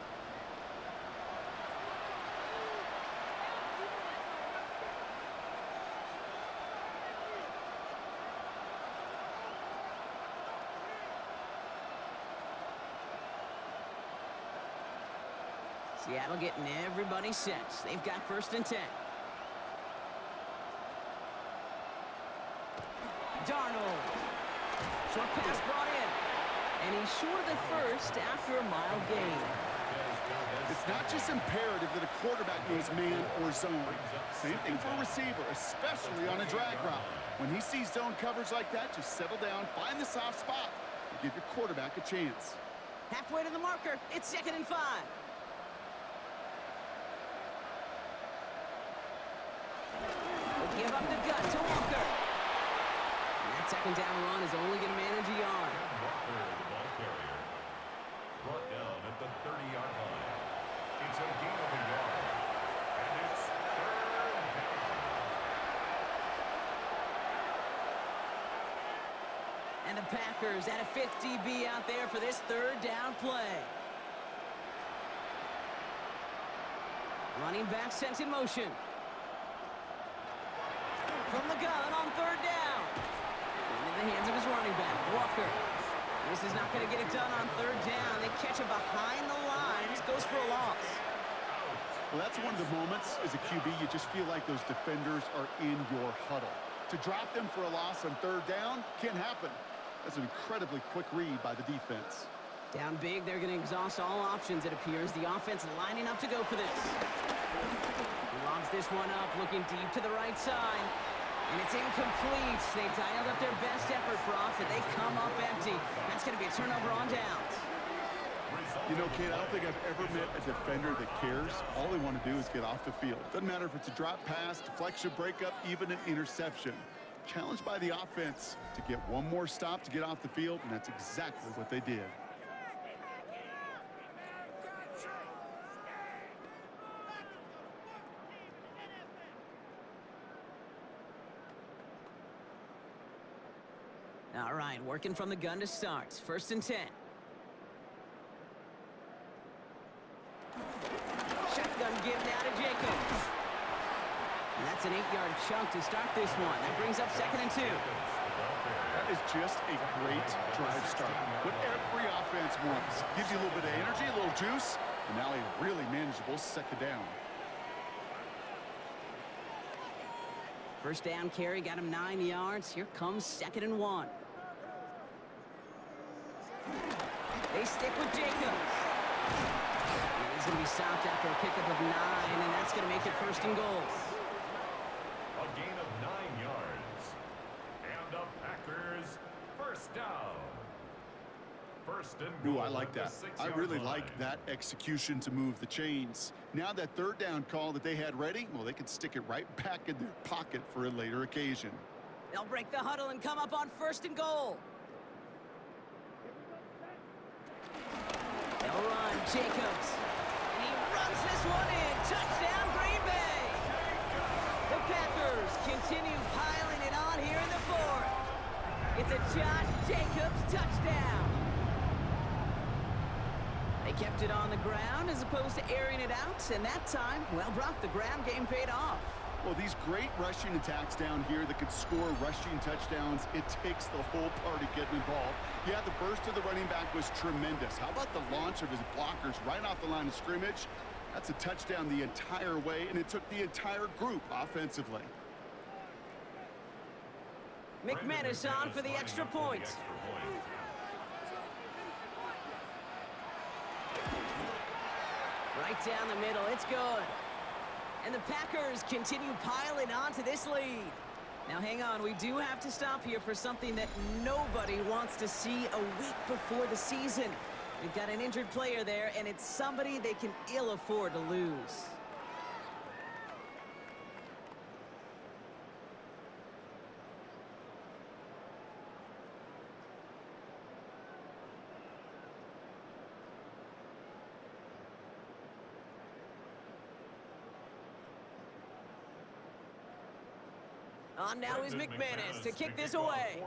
Seattle getting everybody set. They've got 1st and 10. Darnold. Short pass brought in. And he's short of the 1st after a mile gain. It's not just imperative that a quarterback knows man or zone. Same thing for a receiver, especially on a drag route. When he sees zone coverage like that, just settle down, find the soft spot, and give your quarterback a chance. Halfway to the marker. It's 2nd and 5. Give up the gut to Walker. And that 2nd down run is only going to manage a yard. Walker, the ball carrier, brought down at the 30-yard line. It's a gain of a yard. And it's 3rd down. And the Packers at a 50 DB out there for this 3rd down play. Running back sent in motion. From the gun on 3rd down. Into the hands of his running back, Walker. This is not going to get it done on 3rd down. They catch him behind the line. This goes for a loss. Well, that's one of the moments as a QB you just feel like those defenders are in your huddle. To drop them for a loss on third down can't happen. That's an incredibly quick read by the defense. Down big, they're going to exhaust all options, it appears. The offense lining up to go for this. He lobs this one up, looking deep to the right side. And it's incomplete. They dialed up their best effort, Brock, but they come up empty. That's going to be a turnover on downs. You know, Kate, I don't think I've ever met a defender that cares. All they want to do is get off the field. Doesn't matter if it's a drop pass, deflection, breakup, even an interception. Challenged by the offense to get one more stop to get off the field, and that's exactly what they did. All right, working from the gun to start. 1st and 10. Shotgun give now to Jacobs. And that's an 8-yard chunk to start this one. That brings up 2nd and 2. That is just a great drive start. What every offense wants. Gives you a little bit of energy, a little juice, and now a really manageable 2nd down. 1st down carry got him 9 yards. Here comes 2nd and 1. They stick with Jacobs. And he's going to be stopped after a pickup of 9, and that's going to make it 1st and goal. A gain of 9 yards. And the Packers 1st down. 1st and goal. Ooh, I like that. I really like that execution to move the chains. Now that 3rd down call that they had ready, well, they can stick it right back in their pocket for a later occasion. They'll break the huddle and come up on 1st and goal. They'll run Jacobs. And he runs this one in. Touchdown, Green Bay. The Packers continue piling it on here in the 4th. It's a Josh Jacobs touchdown. They kept it on the ground as opposed to airing it out, and that time, well, Brock, the ground game paid off. Well, these great rushing attacks down here that could score rushing touchdowns, it takes the whole party getting involved. Yeah, the burst of the running back was tremendous. How about the launch of his blockers right off the line of scrimmage? That's a touchdown the entire way, and it took the entire group offensively. McManus on for the extra point. Right down the middle, it's good. And the Packers continue piling on to this lead. Now hang on, we do have to stop here for something that nobody wants to see a week before the season. We've got an injured player there, and it's somebody they can ill afford to lose. On now is McManus to kick this away.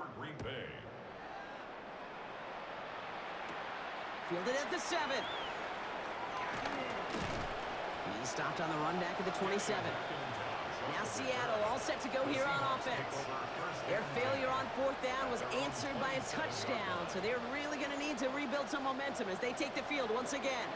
Fielded at the 7. He's stopped on the run back at the 27. Now Seattle all set to go here on offense. Their failure on 4th down was answered by a touchdown, so they're really going to need to rebuild some momentum as they take the field once again.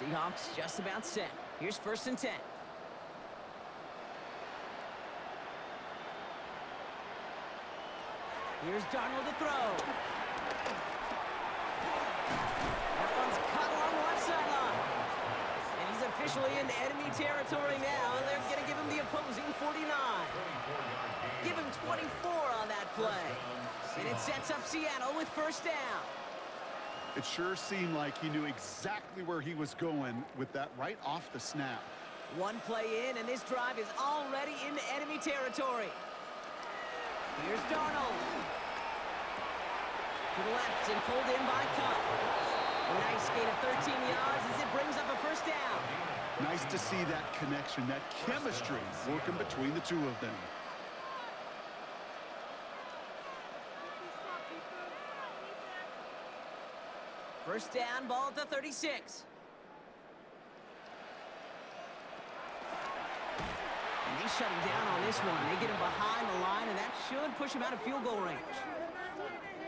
Seahawks just about set. Here's 1st and 10. Here's Darnold to throw. That one's caught along the left sideline. And he's officially in enemy territory now. They're going to give him the opposing 49. Give him 24 on that play. And it sets up Seattle with 1st down. It sure seemed like he knew exactly where he was going with that right off the snap. One play in, and this drive is already into enemy territory. Here's Darnold. To the left and pulled in by Cup. A nice gain of 13 yards as it brings up a 1st down. Nice to see that connection, that chemistry working between the two of them. First down, ball at the 36. shut him down on this one. They get him behind the line, and that should push him out of field goal range.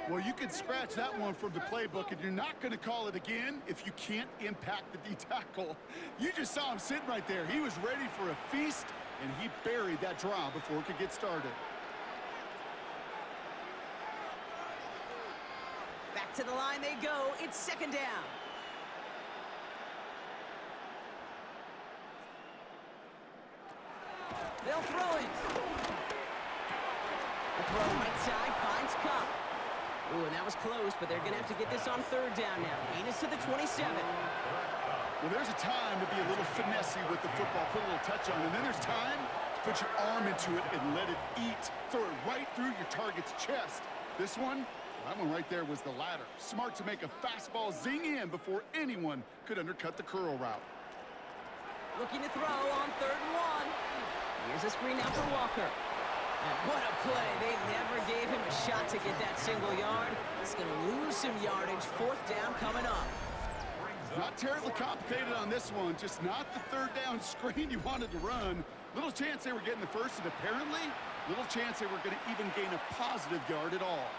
Well, you can scratch that one from the playbook, and you're not going to call it again if you can't impact the D-tackle. You just saw him sitting right there. He was ready for a feast, and he buried that draw before it could get started. Back to the line they go. It's second down. They'll throw it. The throw right side finds Cup. Ooh, and that was close, but they're going to have to get this on third down now. Gain is to the 27. Well, there's a time to be a little finessey with the football, put a little touch on it, and then there's time to put your arm into it and let it eat. Throw it right through your target's chest. This one, that one right there was the latter. Smart to make a fastball zing in before anyone could undercut the curl route. Looking to throw on 3rd and 1. Here's a screen now for Walker. And what a play. They never gave him a shot to get that single yard. He's going to lose some yardage. 4th down coming up. Not terribly complicated on this one. Just not the 3rd down screen you wanted to run. Little chance they were getting the first, and apparently little chance they were going to even gain a positive yard at all.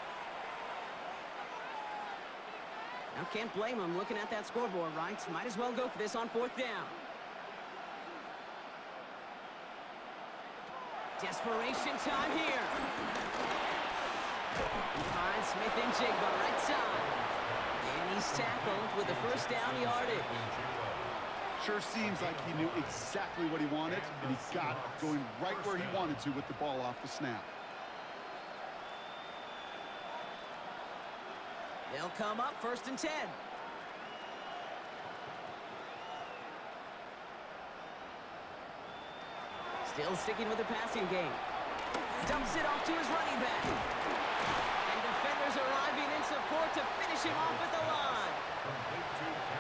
Now can't blame him looking at that scoreboard, right? Might as well go for this on 4th down. Desperation time here. He finds Smith and Jigba right side. And he's tackled with the 1st down yardage. Sure seems like he knew exactly what he wanted, and he got going right where he wanted to with the ball off the snap. They'll come up 1st and 10. Still sticking with the passing game. Dumps it off to his running back. And defenders arriving in support to finish him off at the line.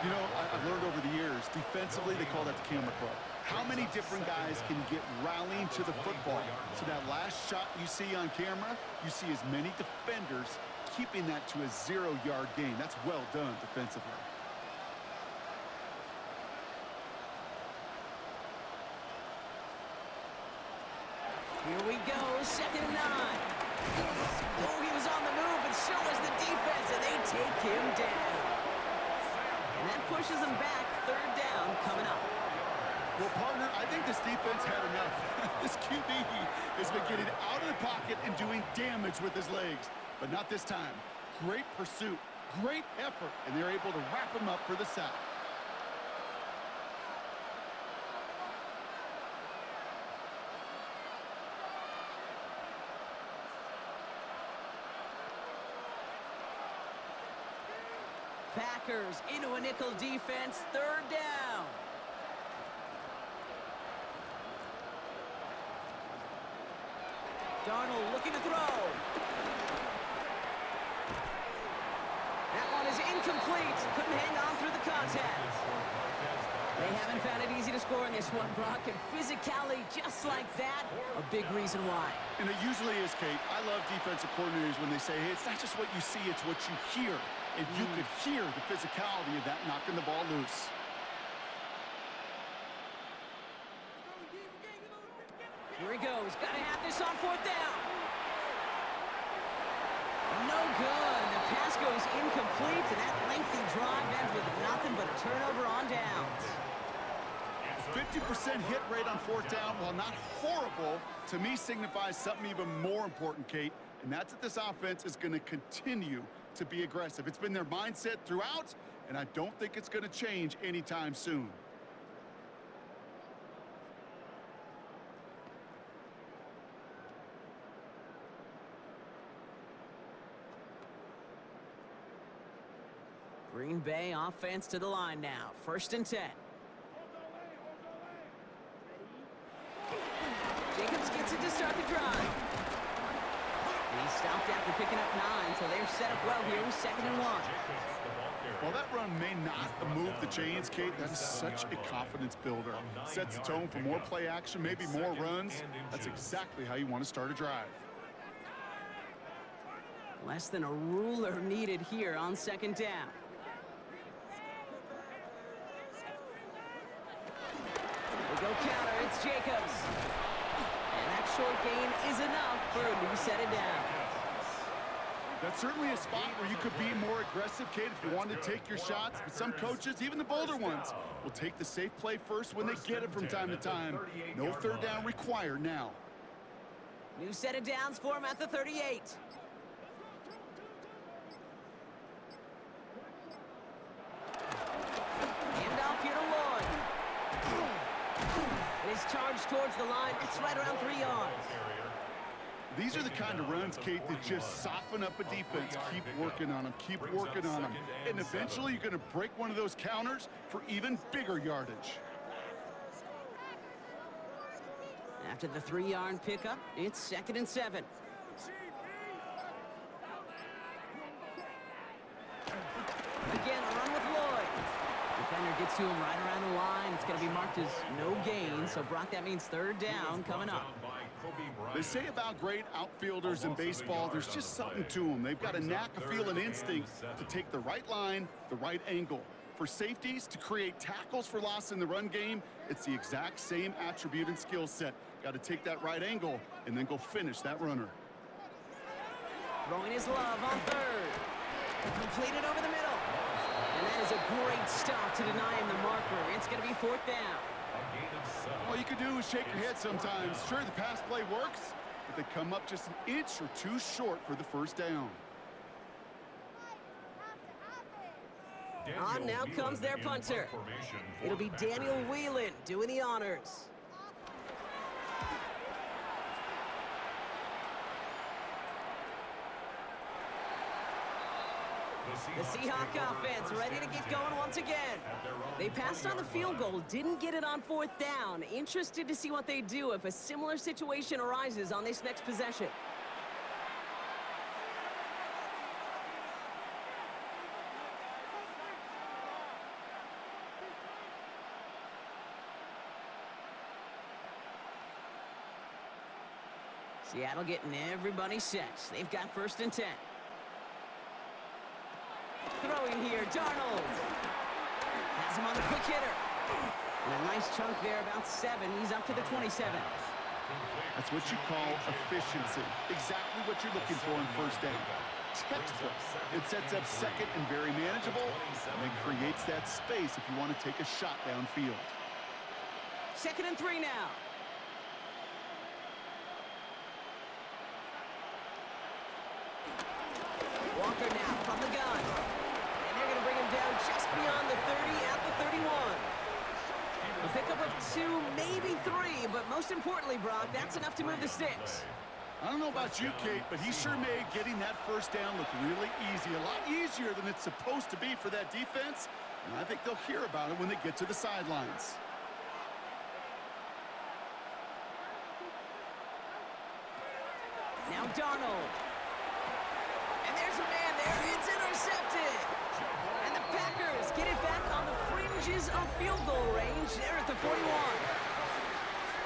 You know, I've learned over the years, defensively, they call that the camera club. How many different guys can get rallying to the football? So that last shot you see on camera, you see as many defenders keeping that to a 0-yard gain. That's well done defensively. Here we go, 2nd and 9. Oh, he was on the move, and so was the defense, and they take him down. And that pushes him back, 3rd down coming up. Well, partner, I think this defense had enough. This QB has been getting out of the pocket and doing damage with his legs, but not this time. Great pursuit, great effort, and they're able to wrap him up for the sack. Packers into a nickel defense, 3rd down. Darnold looking to throw. That one is incomplete. Couldn't hang on through the contact. They haven't found it easy to score in this one, Brock, and physicality just like that, a big reason why. And it usually is, Kate. I love defensive coordinators when they say, hey, it's not just what you see, it's what you hear. And you could hear the physicality of that knocking the ball loose. Here he goes. Got to have this on 4th down. No good. The pass goes incomplete, and that lengthy drive ends with nothing but a turnover on downs. 50% hit rate on 4th down, while not horrible, to me signifies something even more important, Kate, and that's that this offense is going to continue to be aggressive. It's been their mindset throughout, and I don't think it's going to change anytime soon. Green Bay offense to the line now. 1st and 10. Jacobs gets it to start the drive. And he stopped after picking up 9, so they're set up well here with 2nd and 1. While that run may not move the chains, Kate, that is such a confidence builder. Sets the tone for more play action, maybe more runs. That's exactly how you want to start a drive. Less than a ruler needed here on 2nd down. They go counter, it's Jacobs. short gain is enough for a new set of downs. That's certainly a spot where you could be more aggressive, Kate, if you want to take your shots. But some coaches, even the bolder ones, will take the safe play first when they get it from time to time. No third down required now. New set of downs for him at the 38. Handoff here to Lloyd. It is charged towards the line. It's right around 3 yards. These are the kind of runs, Kate, that just soften up a defense. Keep working on them, keep working on them. And eventually you're going to break one of those counters for even bigger yardage. After the 3-yard pickup, it's 2nd and 7. Again, a run with Lloyd. Defender gets to him right around the line. It's going to be marked as no gain. So, Brock, that means 3rd down coming up. They say about great outfielders in baseball, there's just something to them. They've got a knack, a feel, an instinct to take the right line, the right angle. For safeties, to create tackles for loss in the run game, it's the exact same attribute and skill set. Got to take that right angle and then go finish that runner. Throwing his love on 3rd. Completed over the middle. And that is a great stop to deny him the marker. It's going to be 4th down. All you can do is shake your head sometimes. Sure, the pass play works, but they come up just an inch or two short for the 1st down. On now comes their punter. It'll be Daniel Whelan doing the honors. The Seahawks offense ready to get going once again. They passed on the field goal, didn't get it on 4th down. Interested to see what they do if a similar situation arises on this next possession. Seattle getting everybody set. They've got 1st and 10. Throwing here, Darnold. Has him on the quick hitter. And a nice chunk there, about 7. He's up to the 27. That's what you call efficiency. Exactly what you're looking for in 1st down. Textbook. It sets up 2nd and very manageable, and it creates that space if you want to take a shot downfield. 2nd and 3 now. Walker now from the gun. And they're going to bring him down just beyond the 30 at the 31. A pickup of 2, maybe 3, but most importantly, Brock, that's enough to move the sticks. I don't know about you, Kate, but he sure made getting that 1st down look really easy. A lot easier than it's supposed to be for that defense. And I think they'll hear about it when they get to the sidelines. Now Darnold. And there's a man there. It's intercepted. And the Packers get it back on the fringes of field goal range. They're at the 41.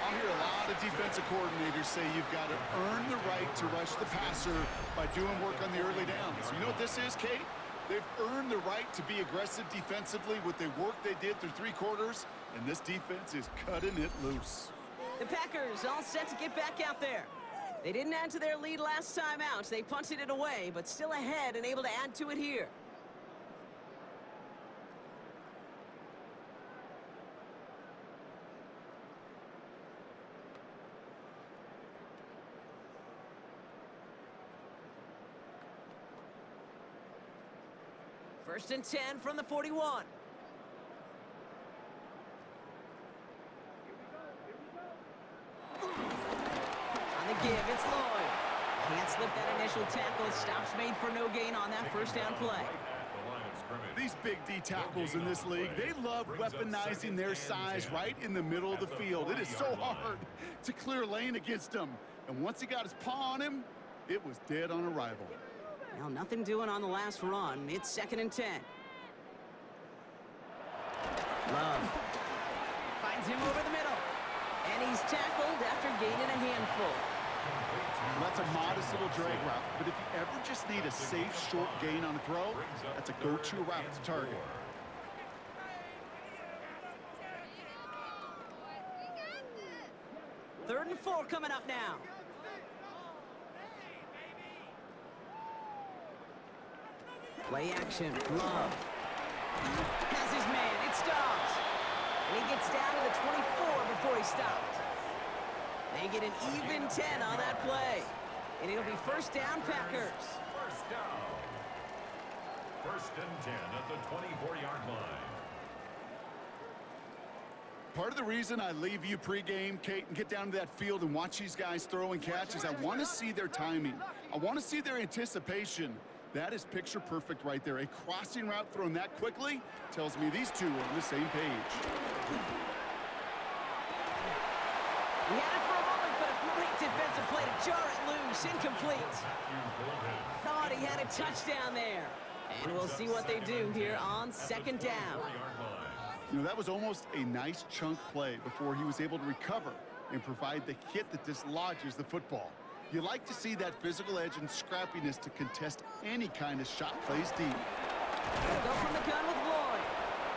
I'll hear a lot of defensive coordinators say you've got to earn the right to rush the passer by doing work on the early downs. You know what this is, Kate? They've earned the right to be aggressive defensively with the work they did through 3 quarters, and this defense is cutting it loose. The Packers all set to get back out there. They didn't add to their lead last time out. They punted it away, but still ahead and able to add to it here. First and 10 from the 41. On the give, it's Lloyd. Can't slip that initial tackle. Stops made for no gain on that 1st down play. These big D tackles in this league, they love weaponizing their size right in the middle of the field. It is so hard to clear lane against them. And once he got his paw on him, it was dead on arrival. Well, nothing doing on the last run. It's 2nd and 10. Love finds him over the middle. And he's tackled after gaining a handful. Well, that's a modest little drag route, but if you ever just need a safe, short gain on a throw, that's a go-to route to target. Third and 4 kickoff coming up now. Play action. Love has his man. It stops. And he gets down to the 24 before he stopped. They get an even 10 on that play. And it'll be first down, Packers. First down. First and 10 at the 24-yard line. Part of the reason I leave you pregame, Kate, and get down to that field and watch these guys throw and catch is I want to see their timing. I want to see their anticipation. That is picture perfect right there. A crossing route thrown that quickly tells me these two are on the same page. He had it for a moment, but a great defensive play to jar it loose. Incomplete. Thought he had a touchdown there. And we'll see what they do here on second down. You know, that was almost a nice chunk play before he was able to recover and provide the hit that dislodges the football. You like to see that physical edge and scrappiness to contest any kind of shot plays deep. Go from the gun with Lloyd.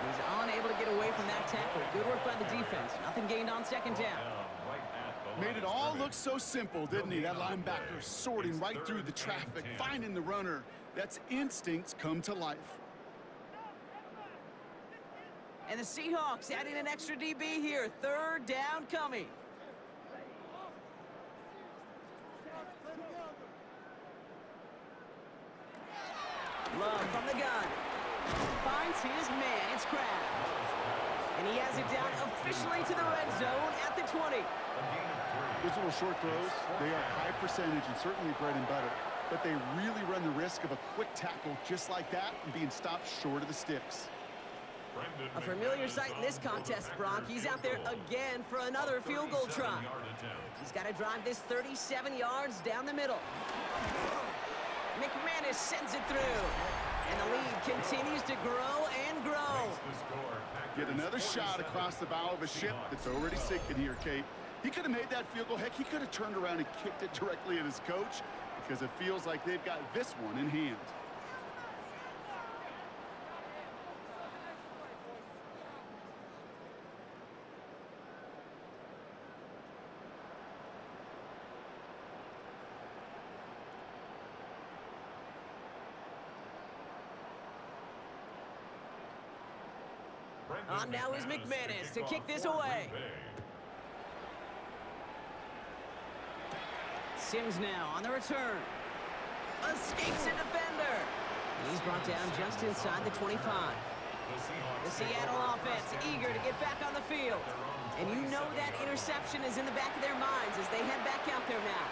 He's unable to get away from that tackle. Good work by the defense. Nothing gained on second down. Made it all look so simple, didn't he? That linebacker sorting right through the traffic, finding the runner. That's instincts come to life. And the Seahawks adding an extra DB here. Third down coming. Love from the gun. Finds his man. It's Kraft. And he has it down officially to the red zone at the 20. Those little short throws, they are high percentage and certainly bread and butter. But they really run the risk of a quick tackle just like that and being stopped short of the sticks. A familiar sight in this contest, Brock. He's out there again for another field goal try. He's got to drive this 37 yards down the middle. McManus sends it through. And the lead continues to grow and grow. Get another shot across the bow of a ship that's already sinking here, Kate. He could have made that field goal. Heck, he could have turned around and kicked it directly at his coach because it feels like they've got this one in hand. On now is McManus to kick this away. Sims now on the return. Escapes a defender. And he's brought down just inside the 25. The Seattle offense eager to get back on the field. And you know that interception is in the back of their minds as they head back out there now.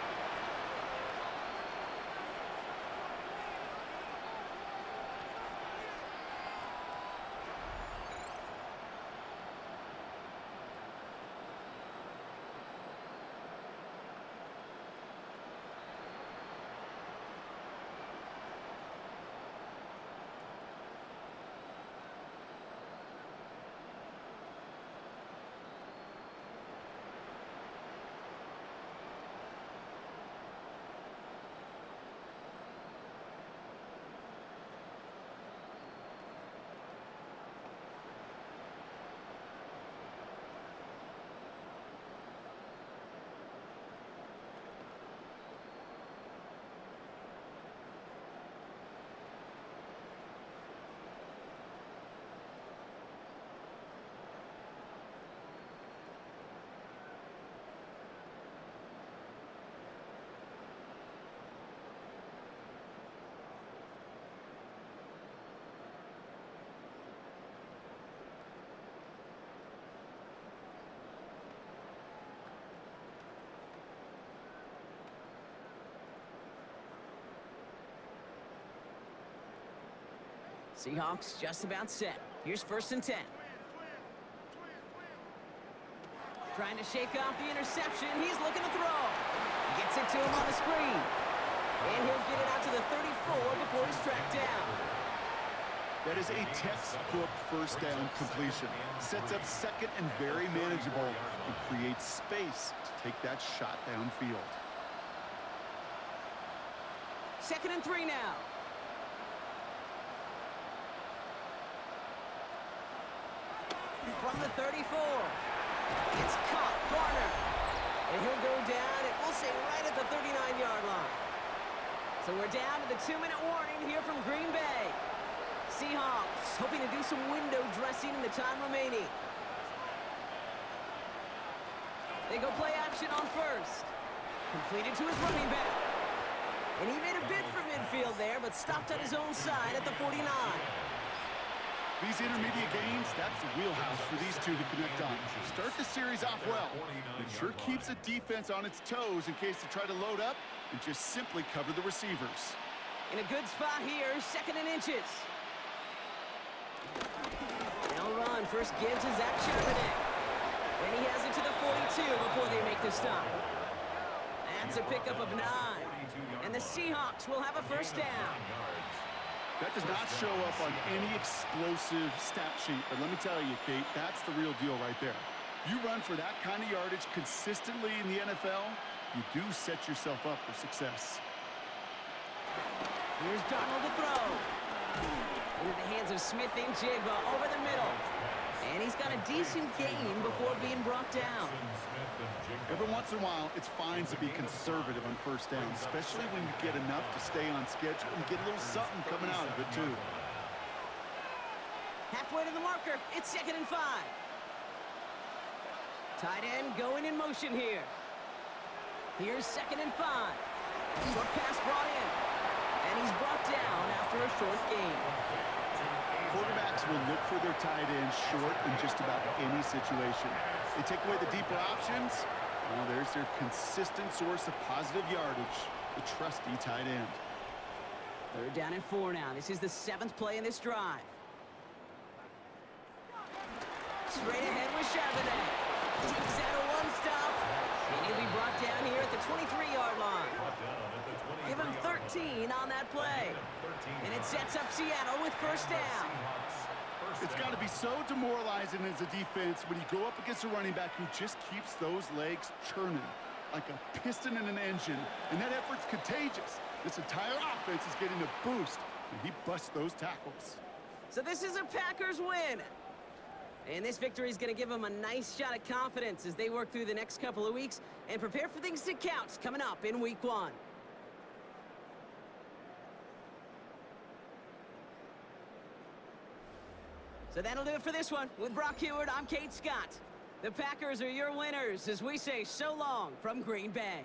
Seahawks just about set. Here's first and 10. Trying to shake off the interception. He's looking to throw. Gets it to him on the screen. And he'll get it out to the 34 before he's tracked down. That is a textbook first down completion. Sets up second and very manageable and creates space to take that shot downfield. Second and 3 now. From the 34. It's caught. Garner. And he'll go down, and we'll say right at the 39-yard line. So we're down to the 2-minute warning here from Green Bay. Seahawks hoping to do some window dressing in the time remaining. They go play action on first. Completed to his running back. And he made a bid for midfield there, but stopped at his own side at the 49. These intermediate gains, that's the wheelhouse for these two to connect on. Start the series off well. It sure keeps the defense on its toes in case they try to load up and just simply cover the receivers. In a good spot here, 2nd and inches. Now run, first give to Zach Charbonnet. And he has it to the 42 before they make the stop. That's a pickup of 9. And the Seahawks will have a first down. That does not show up on any explosive stat sheet, but let me tell you, Kate, that's the real deal right there. You run for that kind of yardage consistently in the NFL, you do set yourself up for success. Here's Darnold to throw. Into the hands of Smith and Jigba over the middle. And he's got a decent gain before being brought down. Every once in a while, it's fine to be conservative on first down, especially when you get enough to stay on schedule and get a little something coming out of it, too. Halfway to the marker, it's 2nd and 5. Tight end going in motion here. Here's 2nd and 5. Short pass brought in. And he's brought down after a short gain. Quarterbacks will look for their tight end short in just about any situation. They take away the deeper options. Well, there's their consistent source of positive yardage, the trusty tight end. 3rd down and 4 now. This is the 7th play in this drive. Straight ahead with Charbonnet. Takes out a one-stop. And he'll be brought down here at the 23-yard line. Give him 13 on that play. And it sets up Seattle with first down. It's got to be so demoralizing as a defense when you go up against a running back who just keeps those legs churning like a piston in an engine, and that effort's contagious. This entire offense is getting a boost, and he busts those tackles. So this is a Packers win. And this victory is going to give them a nice shot of confidence as they work through the next couple of weeks and prepare for things to count coming up in Week 1. So that'll do it for this one. With Brock Heward, I'm Kate Scott. The Packers are your winners as we say so long from Green Bay.